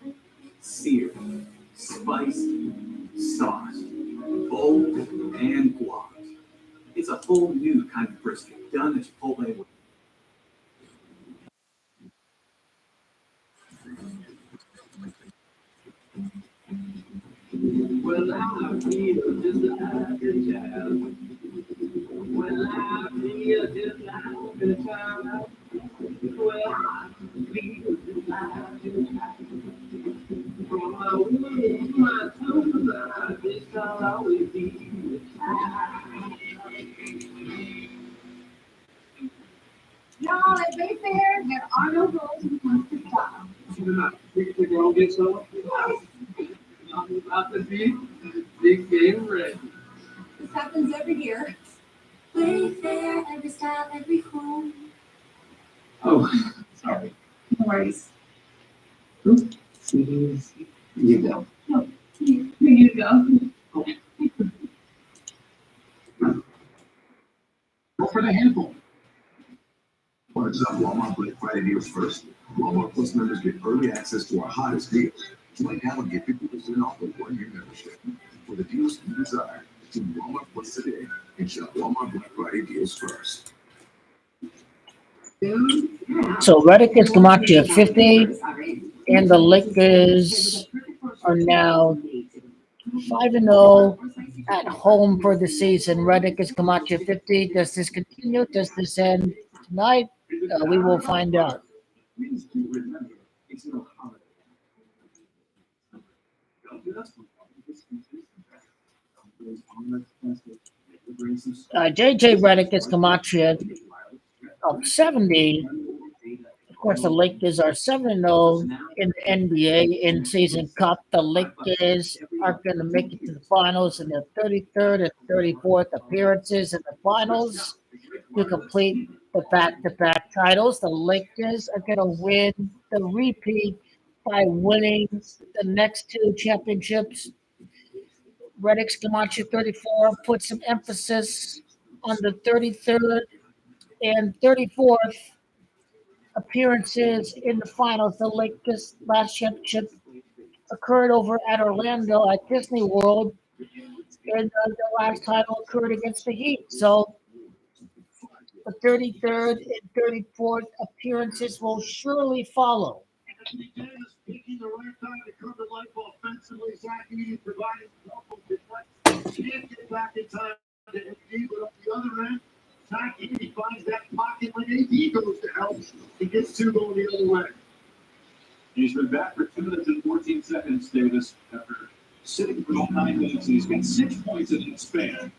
seared, spiced, sauced, bold, and guac. It's It's a whole new kind of brisket done at Chipotle. Well, I feel just like a child. Well, I feel just like a child. Well, I feel just like a child. From my womb, my toes, I guess I'll always be a child. Y'all, at Mayfair, there are no rules when it comes to style. We can take our own big summer. I'm about to be big game ready. This happens every year. Wayfair, every style, every home. Oh, sorry. No worries. CDs. You go. Here you go. Go for the handful. What's up, Walmart Black Friday deals first. Walmart Plus members get early access to our hottest deals. Join now and get 50% off a one-year membership. For the deals you desire, join Walmart Plus today and shop Walmart Black Friday deals first. So Reddick is Camacho at 50, and the Lakers are now 5-0 at home for the season. Reddick is Camacho 50. Does this continue? Does this end tonight? We will find out. JJ Reddick is Camacho of 70. Of course, the Lakers are 7-0 in the NBA in season cup. The Lakers are going to make it to the finals in their 33rd and 34th appearances in the finals to complete the back-to-back titles. The Lakers are going to win the repeat by winning the next two championships. Reddick Camacho 34 put some emphasis on the 33rd and 34th appearances in the finals. The Lakers' last championship occurred over at Orlando at Disney World, and the last title occurred against the Heat. So the 33rd and 34th appearances will surely follow. McDaniels picking the right time to come to life offensively. Zach Edey providing helpful defense. Can't get back in time to AD, but on the other end, Zach Edey finds that pocket when AD goes to help. He gets two going the other way. He's been back for 2 minutes and 14 seconds, Davis, after sitting for all 9 minutes. He's got 6 points in that span.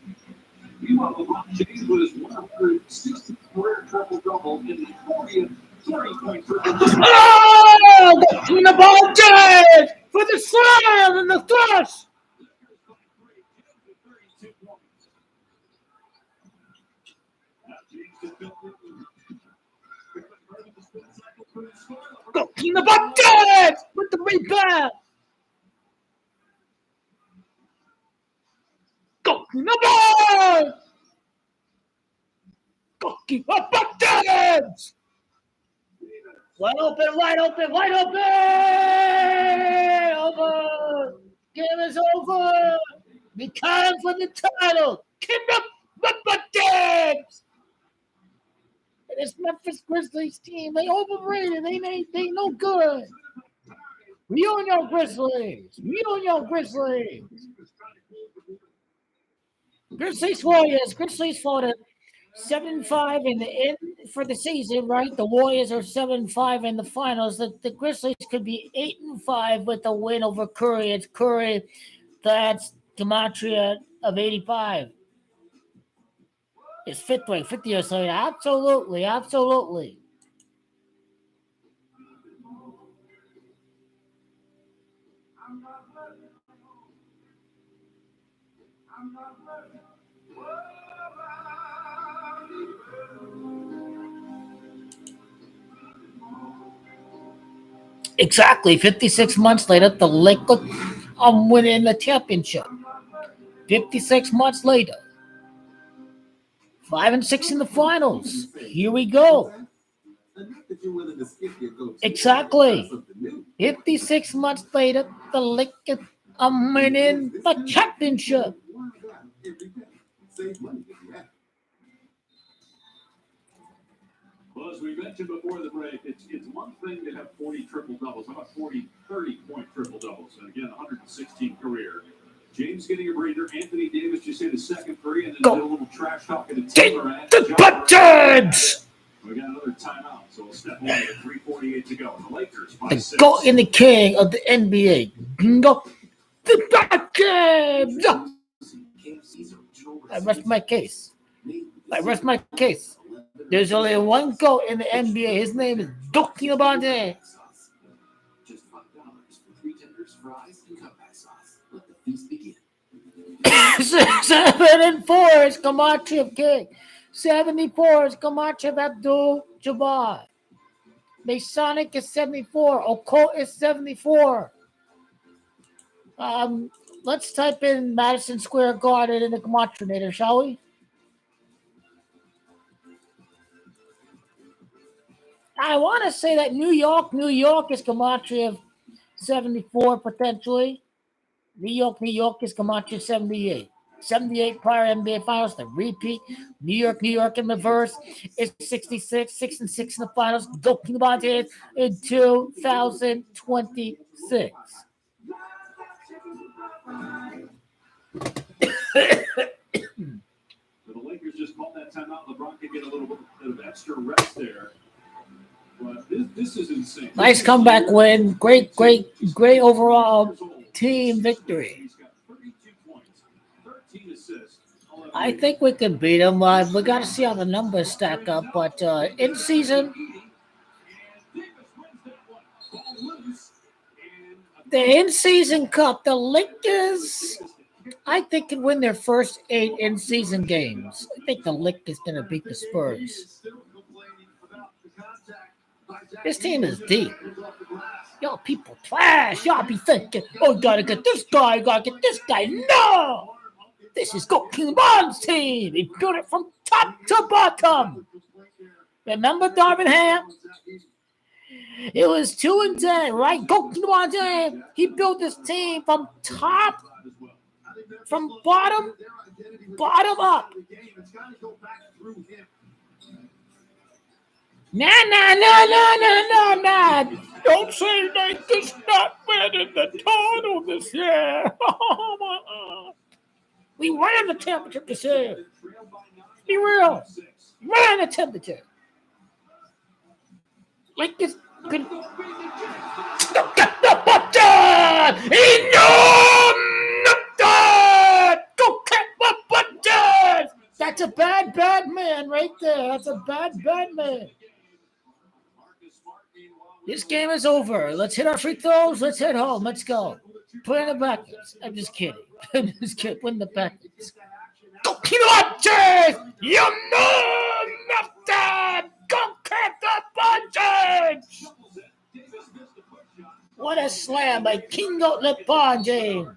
Meanwhile, LeBron James with his 160th career triple-double in the 40th 30-point triple. Oh, the peanut ball dead for the slam and the thrust. Go peanut ball dead with the rebound. Go peanut ball. Go peanut ball dead. Wide open, wide open, wide open! Over! Game is over! We time for the title! Keep up the dance! And this Memphis Grizzlies team, they overrated. They no good. We on your Grizzlies. We on your Grizzlies. Grizzlies Warriors. Grizzlies fought at 7-5 in the end for the season, right? The Warriors are 7-5 in the finals. The Grizzlies could be 8-5 with a win over Curry. It's Curry that's gematria of 85. It's 50 or so. Absolutely, absolutely. Exactly. 56 months later, the Lakers are winning the championship. 56 months later. 5-6 in the finals. Here we go. Exactly. 56 months later, the Lakers are winning the championship. we mentioned before the break, it's one thing to have 40 triple-doubles. How about 40, 30-point triple-doubles? And again, 116 career. James getting a breather. Anthony Davis just hit his second three, and then did a little trash talking to Taylor. The buttons! We got another timeout, so we'll step away with 3:48 to go. The Lakers by The 6. GOAT and the king of the NBA. Go the buttons! I rest my case. There's only one GOAT in the NBA. His name is Doki Abande. Just $5 for 3 tenders, fries, and cutback sauce. Let the feast begin. 7-4 is Kamachev King. 74 is Kamachev Abdul Jabbar. Masonic is 74. Occult is 74. Let's type in Madison Square Garden in the Kamachev, shall we? I want to say that New York is Kamachev 74 potentially. New York is Kamachev 78. 78 prior NBA Finals, the repeat. New York in reverse is 66, 6-6 in the finals. Talking about it in 2026. The Lakers just called that timeout. LeBron can get a little bit of extra rest there. But this is insane. Nice comeback win. Great overall team victory. He's got 32 points, 13 assists. I think we can beat them. We got to see how the numbers stack up. But in season, the in-season cup, the Lakers, I think, can win their first 8 in-season games. I think the Lakers going to beat the Spurs. This team is deep. Y'all people trash. Y'all be thinking, oh, you gotta get this guy, you gotta get this guy. No! This is Go King Bond's team. He built it from top to bottom. Remember Darvin Ham? It was 2-10, right? Go King Bond's team. He built this team from top, from bottom up. Nah. Don't say Lakers not winning the title this year. We ran the temperature this year. Be real. Ran the temperature. Lakers could get the button. Go get the button. That's a bad man right there. That's a bad man. This game is over. Let's hit our free throws. Let's head home. Let's go. Put in the buckets. I'm just kidding. Put in the buckets. Go keep up, Jays! You know nothing! Go keep the bunches! What a slam by Kingo LeBron James.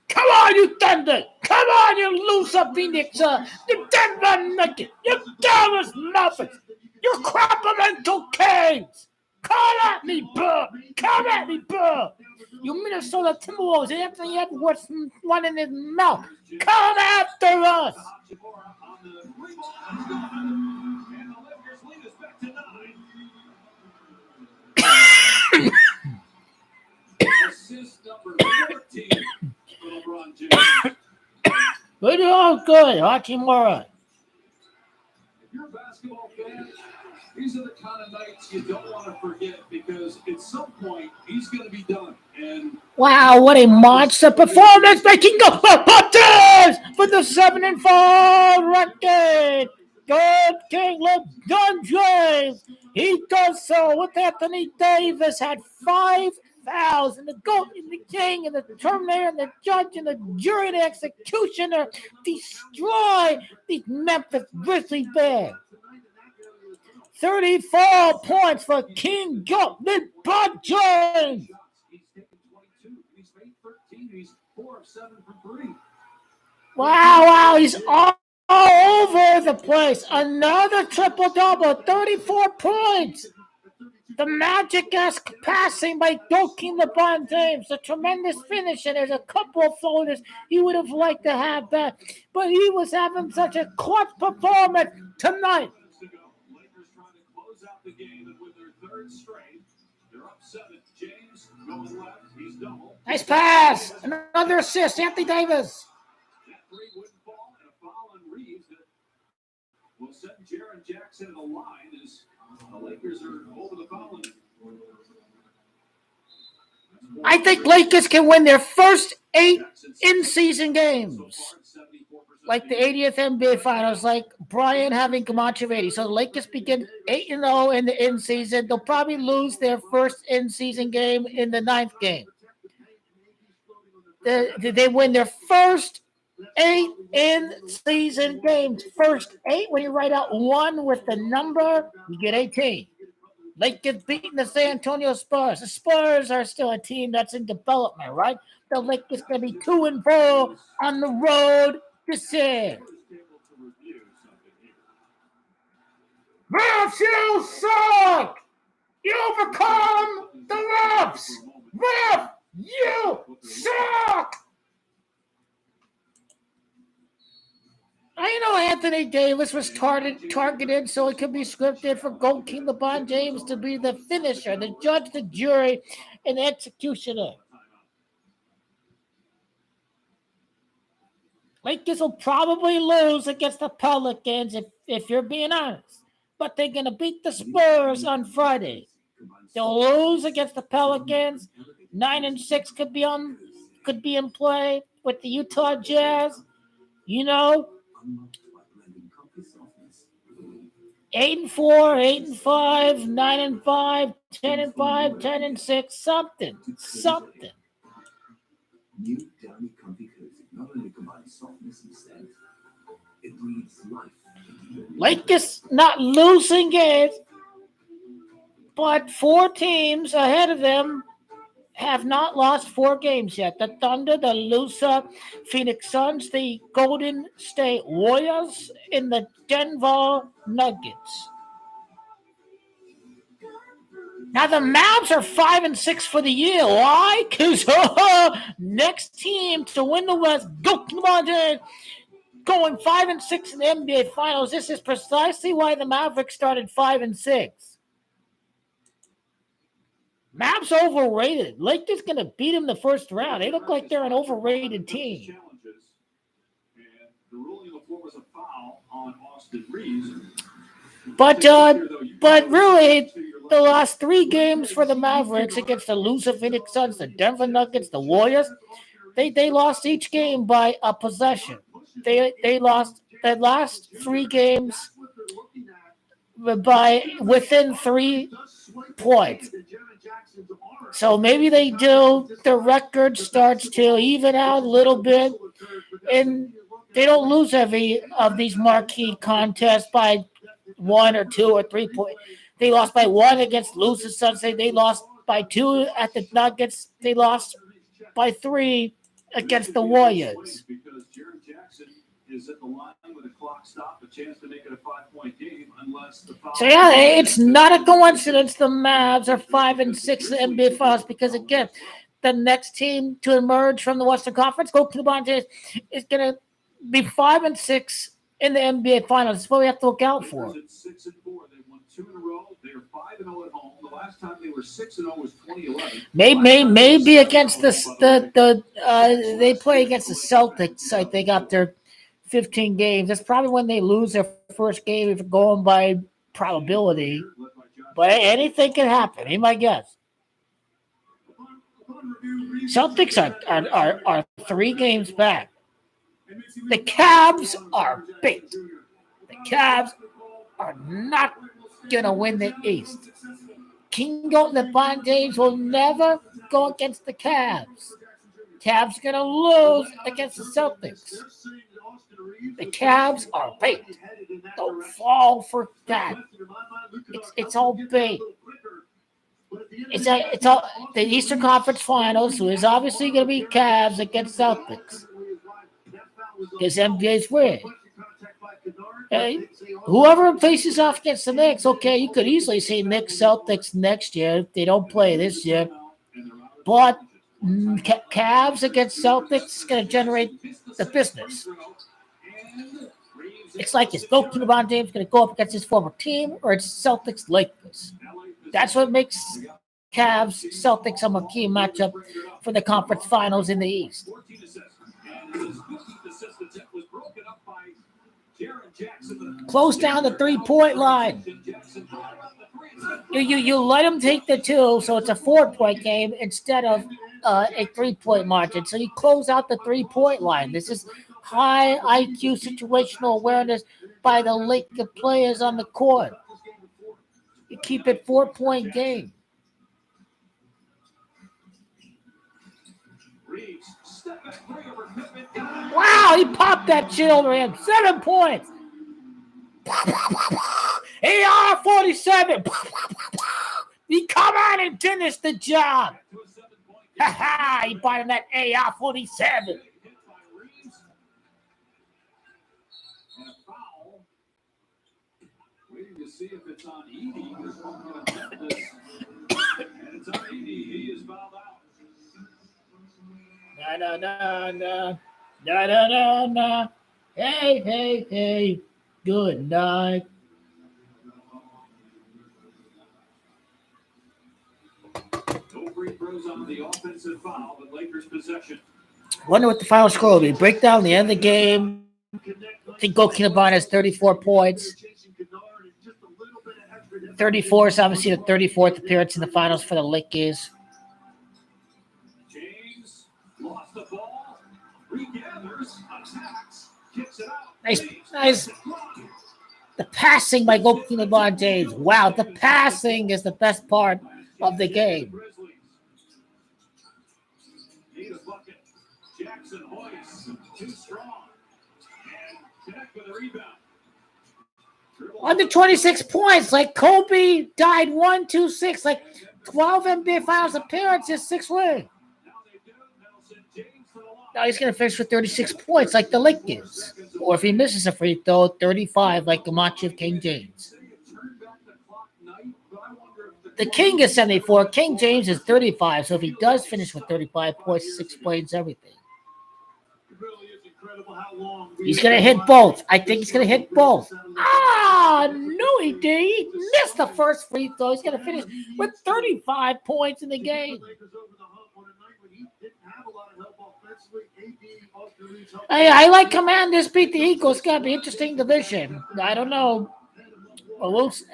Come on, you Thunder! Come on, you loser Phoenix! You Denver Nuggets! You Dallas Mavericks! You Crapamental Canes! Come at me, bro! You Minnesota Timberwolves, Anthony Edwards one in his mouth. Come after us! Assist number 14 for LeBron James. We're all good. Hachimura. If you're a basketball fan, these are the kind of nights you don't want to forget because at some point he's going to be done. And wow, what a monster performance by Kingo Butters for the 7-4 record. Good King LeBron James. He does so with Anthony Davis had 5 fouls, and the GOAT and the King and the Terminator and the Judge and the Jury and the Executioner destroy the Memphis Grizzlies Bears. 34 points for King GOAT LeBron James. he's taken 22. He's made 13. He's 4 of 7 from 3. Wow, he's all over the place. Another triple-double, 34 points. The magic-esque passing by Doki LeBron James, a tremendous finish, and there's a couple of floaters he would have liked to have back, but he was having such a clutch performance. tonight. Lakers trying to close out the game and with their third straight. They're up 7. James going left. He's double. Nice pass. Another assist. Anthony Davis. That three wouldn't fall, and a foul on Reeves that will send Jaren Jackson in the line as the Lakers are over the foul line. I think Lakers can win their first 8 in-season games. Like the 80th NBA Finals, like Brian having Camacho 80. So the Lakers begin 8-0 in the in-season. They'll probably lose their first in-season game in the 9th game. They win their first 8 in-season games. First 8, when you write out 1 with the number, you get 18. Lakers beating the San Antonio Spurs. The Spurs are still a team that's in development, right? The Lakers going to be 2-4 on the road this year. Refs, you suck! You overcome the refs! Ref, you suck! I know Anthony Davis was targeted, so it could be scripted for goalkeeper LeBron James to be the finisher, the judge, the jury, and the executioner. Lakers will probably lose against the Pelicans if you're being honest. But they're going to beat the Spurs on Friday. They'll lose against the Pelicans. 9-6 could be in play with the Utah Jazz. 8-4, 8-5, 9-5, 10-5, 10-6, something. New Downy Comfy Cozy not only combines softness and scent, it breathes life. Lakers not losing games, but 4 teams ahead of them have not lost 4 games yet. The Thunder, the Lusa, Phoenix Suns, the Golden State Warriors, and the Denver Nuggets. Now the Mavs are 5-6 for the year. Why? Because next team to win the West, going 5-6 in the NBA Finals. This is precisely why the Mavericks started 5-6. Mavs overrated. Lakers gonna beat them the first round. They look like they're an overrated team. The ruling on the floor was a foul on Austin Reeves. But really, the last 3 games for the Mavericks against the loser Phoenix Suns, the Denver Nuggets, the Warriors, they lost each game by a possession. They lost the last 3 games by within 3 points. So maybe the record starts to even out a little bit, and they don't lose every of these marquee contests by 1 or 2 or 3 points. They lost by 1 against loser Suns. They lost by 2 at the Nuggets. They lost by 3 against the Warriors. Because Jaren Jackson is at the line with a clock stop, a chance to make it a 5-point game unless the foul. So yeah, it's not a coincidence the Mavs are 5-6 in the NBA Finals because again, the next team to emerge from the Western Conference, go to the Bonds, is going to be 5-6 in the NBA Finals. That's what we have to look out for. 6-4. They won 2 in a row. They are 5-0 at home. The last time they were 6-0 was 2011. Maybe against they play against the Celtics. I think after 15 games, that's probably when they lose their first game if going by probability. But anything can happen. Be my guess. Celtics are 3 games back. The Cavs are big. The Cavs are not gonna win the East. Kingo and LeBron James will never go against the Cavs. Cavs gonna lose against the Celtics. The Cavs are bait. Don't fall for that. It's all bait. It's all the Eastern Conference Finals, so it's obviously gonna be Cavs against Celtics. Because NBA's weird. Whoever faces off against the Knicks, okay, you could easily see Knicks Celtics next year if they don't play this year. But Cavs against Celtics is going to generate the business. It's like, is LeBron James going to go up against his former team, or it's Celtics Lakers? That's what makes Cavs Celtics a key matchup for the conference finals in the East. Close down the 3-point line. You let him take the 2, so it's a 4-point game instead of a 3-point margin. So you close out the 3-point line. This is high IQ situational awareness by the Laker players on the court. You keep it 4-point game. Wow, he popped that shit over him. 7 points. AR-47. He come on and finish the job. Ha! He bought him that AR-47. Waiting to see if it's on Edie. And it's on Edie. He is fouled out. Na. Hey. Good night. No free throws on the offensive foul, but Lakers possession. Wonder what the final score will be. Break down the end of the game. I think Gokinaban has 34 points. 34 is obviously the 34th appearance in the finals for the Lakers. James lost the ball, regathers, attacks, kicks it out. Nice. The passing by Gokinaban James. Wow, the passing is the best part of the game. Need a bucket. Jackson Hoyce, too strong. And connect with a rebound. Under 26 points, like Kobe died 1-2-6, like 12 NBA Finals appearances, 6 wins. Now he's going to finish with 36 points, like the Lakers. Or if he misses a free throw, 35, like Gamache of King James. The King is 74. King James is 35. So if he does finish with 35 points, 6 points, everything. He's going to hit both. I think he's going to hit both. No, he did. He missed the first free throw. He's going to finish with 35 points in the game. Hey, I like Commanders beat the Eagles. It's going to be an interesting division. I don't know.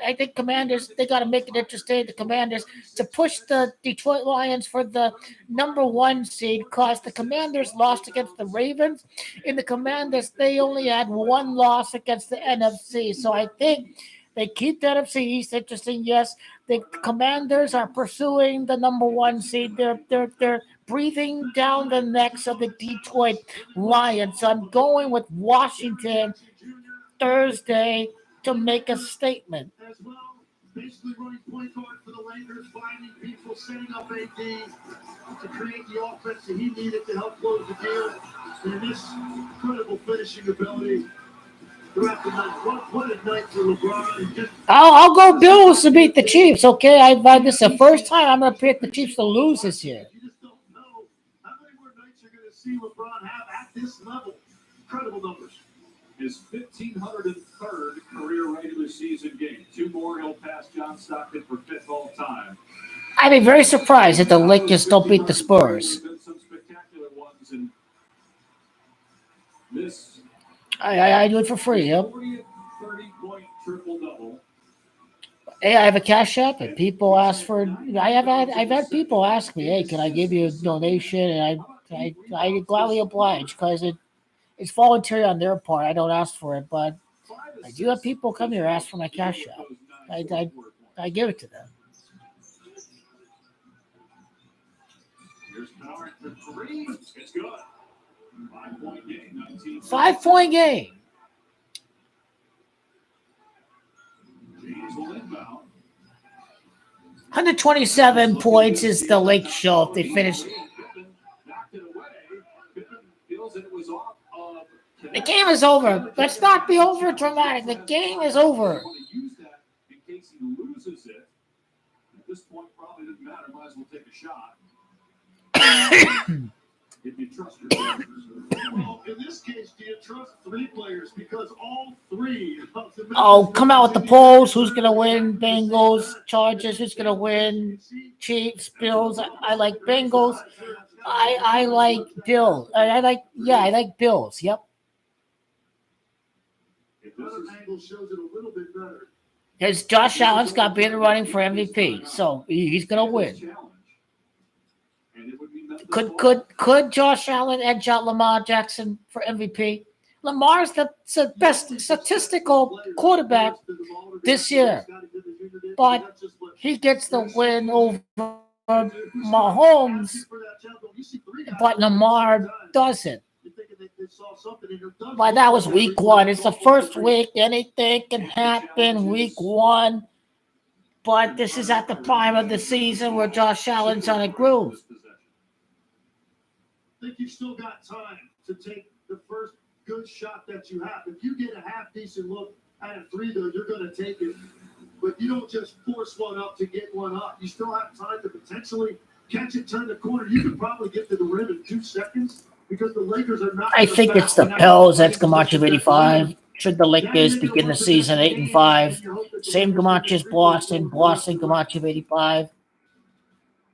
I think Commanders, they got to make it interesting. The Commanders to push the Detroit Lions for the number 1 seed because the Commanders lost against the Ravens. In the Commanders, they only had 1 loss against the NFC. So I think they keep the NFC East interesting. Yes, the Commanders are pursuing the number 1 seed. They're breathing down the necks of the Detroit Lions. So I'm going with Washington Thursday to make a statement. As well, basically running point guard for the Lakers, finding people, setting up AD to create the offense that he needed to help close the deal. And this critical finishing ability throughout the night. What a night for LeBron. I'll go Bills to beat the Chiefs, okay? This is the first time I'm going to pick the Chiefs to lose this year. You just don't know how many more nights you're going to see LeBron have at this level. Incredible numbers. His 1,503rd career regular season game. 2 more, he'll pass John Stockton for 5th all time. I'd be very surprised if the Lakers don't beat the Spurs. Been some spectacular ones in this. I do it for free, yep. 30-point triple-double. Hey, I have a Cash App, and people ask for. I've had people ask me, "Hey, can I give you a donation?" And I gladly oblige because it's voluntary on their part. I don't ask for it, but I do have people come here ask for my Cash App. I give it to them. Here's Kennard for 3. It's good. 5-point game. 5-point game. James will inbound. 127 points is the Lake Show if they finish. Knocked it away. Pippen feels that it was off of. The game is over. Let's not be over dramatic. The game is over. I want to use that in case he loses it. At this point, probably doesn't matter. Might as well take a shot. if you trust your players. Well, in this case, do you trust three players? Because all three of the Oh, come out with the polls. Who's going to win? Bengals, Chargers. Who's going to win? Chiefs, Bills. I like Bengals. I like Bills. I like Bills. Yep. If this Another is angle shows it a little bit better. Because Josh Allen's got to be in the running for MVP, so he's going to win. challenge, and it would be Memphis Could Josh Allen edge out Lamar Jackson for MVP? Lamar's the best statistical quarterback this year, but he gets the win over Mahomes, but Lamar doesn't. But that was week one. It's the first week. Anything can happen week one. But this is at the prime of the season where Josh Allen's on a groove. I think you've still got time to take the first good shot that you have. If you get a half decent look at a three, though, you're going to take it. But you don't just force one up to get one up. You still have time to potentially catch it, turn the corner. You could probably get to the rim in 2 seconds because the Lakers are not. I think it's the Pels. That's Gamache of 85. Should the Lakers begin the season 8-5? Same Gamache as Boston. Boston, Gamache of 85.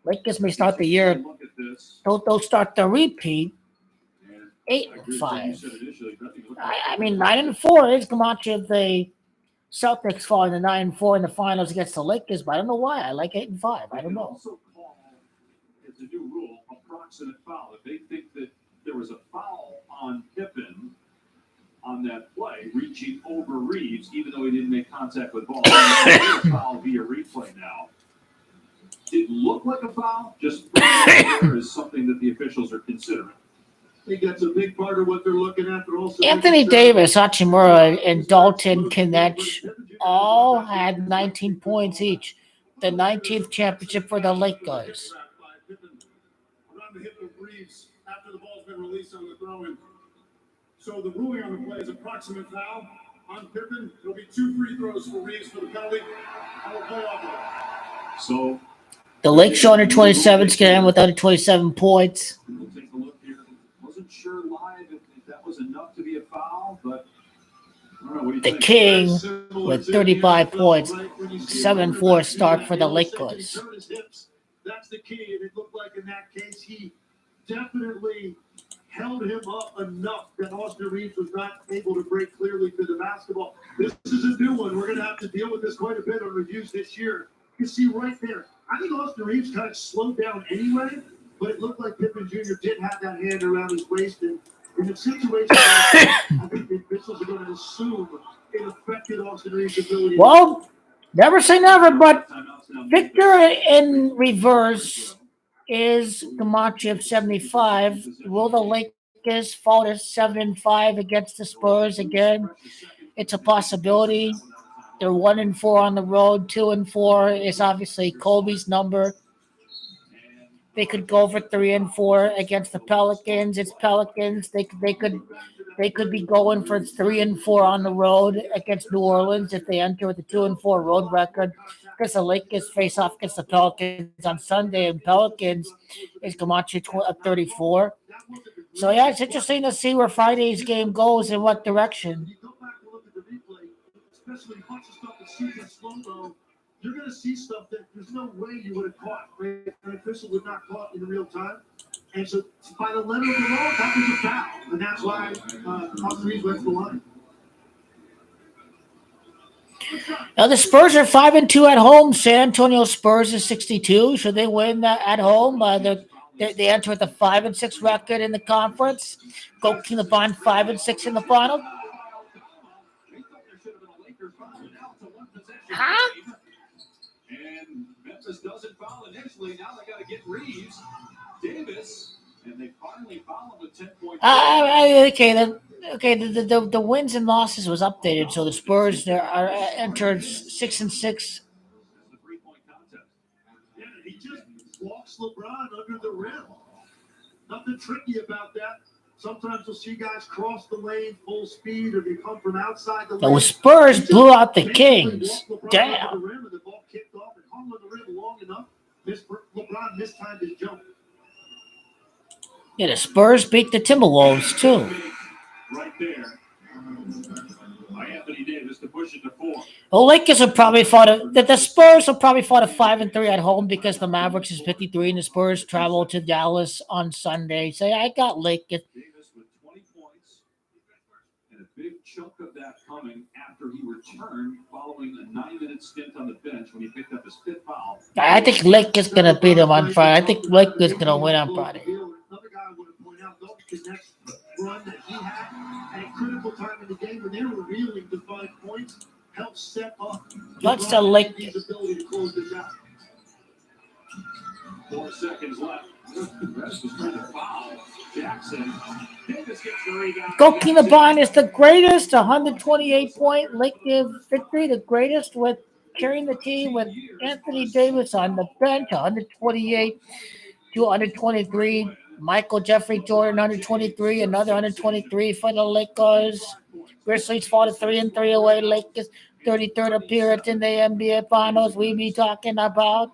Lakers may start the year. look at this. They'll start the repeat And 8-5. said initially, nothing looked I mean 9-4 is Gamache of the Celtics falling to 9-4 in the finals against the Lakers, but I don't know why. I like 8-5. I don't know. Also call, it's a new rule, approximate foul. If they think that there was a foul on Pippen on that play, reaching over Reeves, even though he didn't make contact with the ball, a foul via replay now. Didn't look like a foul, just there is something that the officials are considering. I think that's a big part of what they're looking at. But also Anthony Davis, Hachimura, and Dalton Knecht all had 19 points each. The 19th championship for the Lakers. Around the hip of Reeves after the ball's been released on the throw-in. So the ruling on the play is approximate foul on Pippen. There'll be 2 free throws for Reeves for the penalty. I will play off of it. So The Lakers under 27 scan with under 27 points. we'll take a look here. Wasn't sure live if that was enough to be a foul, but I don't know. What do you The think? King with 35 points. 7-4 start for the Lakers. That's the key, and it looked like in that case he definitely held him up enough that Austin Reeves was not able to break clearly through the basketball. This is a new one. We're going to have to deal with this quite a bit on reviews this year. You can see right there. I think Austin Reeves kind of slowed down anyway, but it looked like Pippen Jr. did have that hand around his waist. And in a situation like that, I think the officials are going to assume it affected Austin Reeves' ability. Well, never say never, but Victor in reverse is Gamache of 75. Will the Lakers fall to 7-5 against the Spurs again? It's a possibility. They're 1-4 on the road. 2-4 is obviously Kobe's number. They could go for 3-4 against the Pelicans. It's Pelicans. They could be going for 3-4 on the road against New Orleans if they enter with a 2-4 road record. Because the Lakers face off against the Pelicans on Sunday, and Pelicans is Gamache of 34. So yeah, it's interesting to see where Friday's game goes in what direction. Especially a bunch of stuff that's super slow-mo, you're going to see stuff that there's no way you would have caught. Right? An official would not caught in real time. And so by the letter of the law, that was a foul. And that's why Austin Reeves went to the line. Now the Spurs are 5-2 at home. San Antonio Spurs is 62. Should they win at home? They enter with a 5-6 record in the conference. Go King of 5-6 in the final. Huh? And Memphis doesn't foul initially. Now they got to get Reeves, Davis, and they finally foul him with 10 points. The wins and losses was updated, so the Spurs are entered 6-6. The 3-point contest. Yeah, he just walks LeBron under the rim. Nothing tricky about that. Sometimes you'll see guys cross the lane full speed, or they come from outside the lane. The Spurs blew out the Kings. Damn. The rim, and the ball kicked off and hung on the rim long enough. LeBron mistimed his jump. Yeah, the Spurs beat the Timberwolves too. Right there. By Anthony Davis to push it to 4. Well, Lakers will probably fought the Spurs will probably fought a 5-3 at home because the Mavericks is 53 and the Spurs travel to Dallas on Sunday. So I got Lakers. Davis with 20 points. And a big chunk of that coming after he returned following a 9-minute stint on the bench when he picked up his 5th foul. I think Lakers gonna beat them on Friday. I think Lakers gonna win on Friday. Another guy I want to point out, though, the next run that he had at a critical time in the game when they were reeling to 5 points helped set up What's the Lakers? ability to close this out. 4 seconds left. Rest was trying to foul Jackson. Davis gets the rebound. Gokina Bond is the greatest, 128-point Lakers victory, the greatest with carrying the team with Anthony Davis on the bench, 128 to 123. Michael Jeffrey Jordan, 123, another 123 for the Lakers. Grizzlies fought a 3-3 away. Lakers 33rd appearance in the NBA Finals. We be talking about.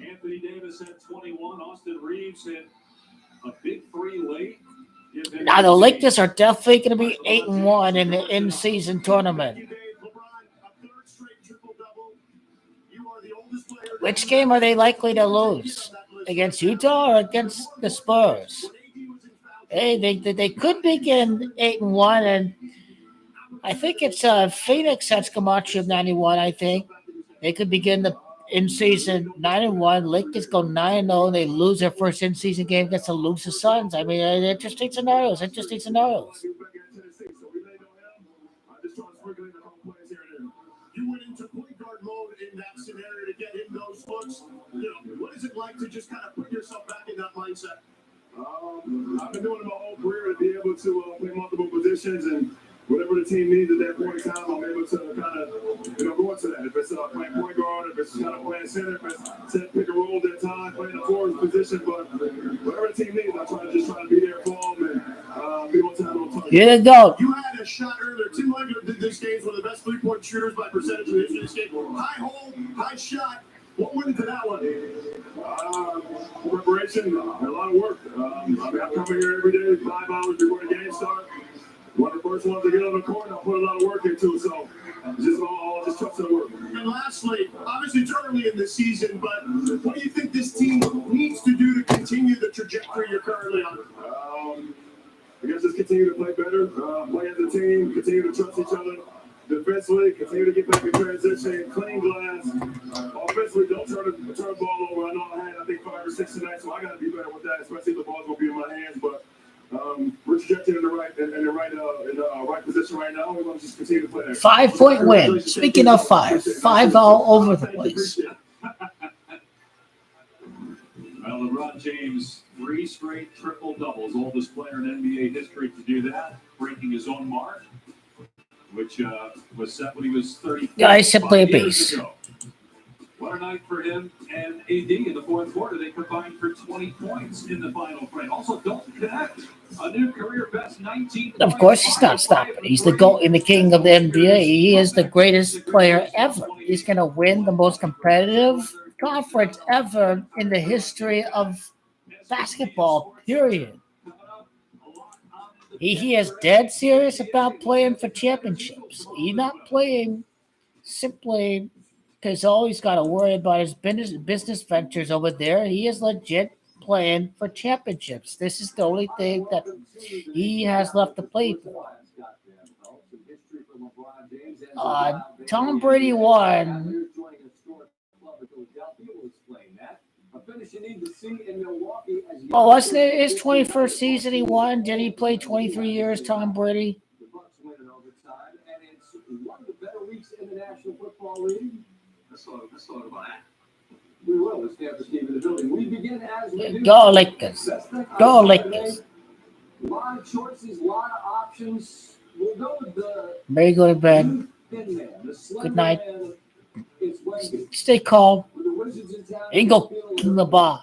Anthony Davis had 21. Austin Reeves hit a big 3 late. Now the Lakers are definitely going to be 8-1 in the in-season tournament. Which game are they likely to lose? Against Utah or against the Spurs? Hey, they could begin 8-1, and I think it's Phoenix that's Camacho of 91. I think they could begin the in-season 9-1. Lakers go 9-0. They lose their first in-season game against the loser Suns. I mean, interesting scenarios. Interesting scenarios. You went into point guard mode in that scenario to get him those looks. What is it like to just kind of put yourself back in that mindset? I've been doing it my whole career to be able to play multiple positions, and whatever the team needs at that point in time, I'm able to kind of, go into that. If it's playing point guard, if it's kind of playing center, if it's set pick and roll at that time, playing the forward position, but whatever the team needs, I try to be there for them and be on time on target. Here you go. You had a shot earlier. Tim Legler did this game one of the best three-point shooters by percentage in the history of this game. High hole, high shot. What went into that one? Preparation, a lot of work. I'm coming here every day, 5 hours before the game starts. One of the first ones to get on the court, and I put a lot of work into it, so just trust in the work. And lastly, obviously it's early in the season, but what do you think this team needs to do to continue the trajectory you're currently on? I guess just continue to play better, play as a team, continue to trust each other. Defensively, continue to get back in transition, clean glass. Offensively, don't turn the ball over. I know I had, 5 or 6 tonight, so I got to be better with that, especially if the ball's going to be in my hands. But we're projected in the right position right now. We're going to just continue to play that. 5-point win. Speaking of 5 all over the place. Well, LeBron James, 3 straight triple doubles, oldest player in NBA history to do that, breaking his own mark, which was set when he was 34. Guys, simply a beast. What a night for him and AD in the fourth quarter. They combined for 20 points in the final frame. Also, don't connect. A new career best 19 Of course, he's not stopping. He's the GOAT and the king of the NBA. He is the greatest player ever. He's going to win the most competitive conference ever in the history of basketball, period. He is dead serious about playing for championships. He's not playing simply because all he's got to worry about is business ventures over there. He is legit playing for championships. This is the only thing that he has left to play for. Tom Brady won. Oh, wasn't it his 21st season he won? Did he play 23 years, Tom Brady? We will establish game in the building. We begin as we do. Go Lakers. Go Lakers. A lot of choices, a lot of options. We'll go with the Very good, Ben. Good night. Stay calm. And go to the bar.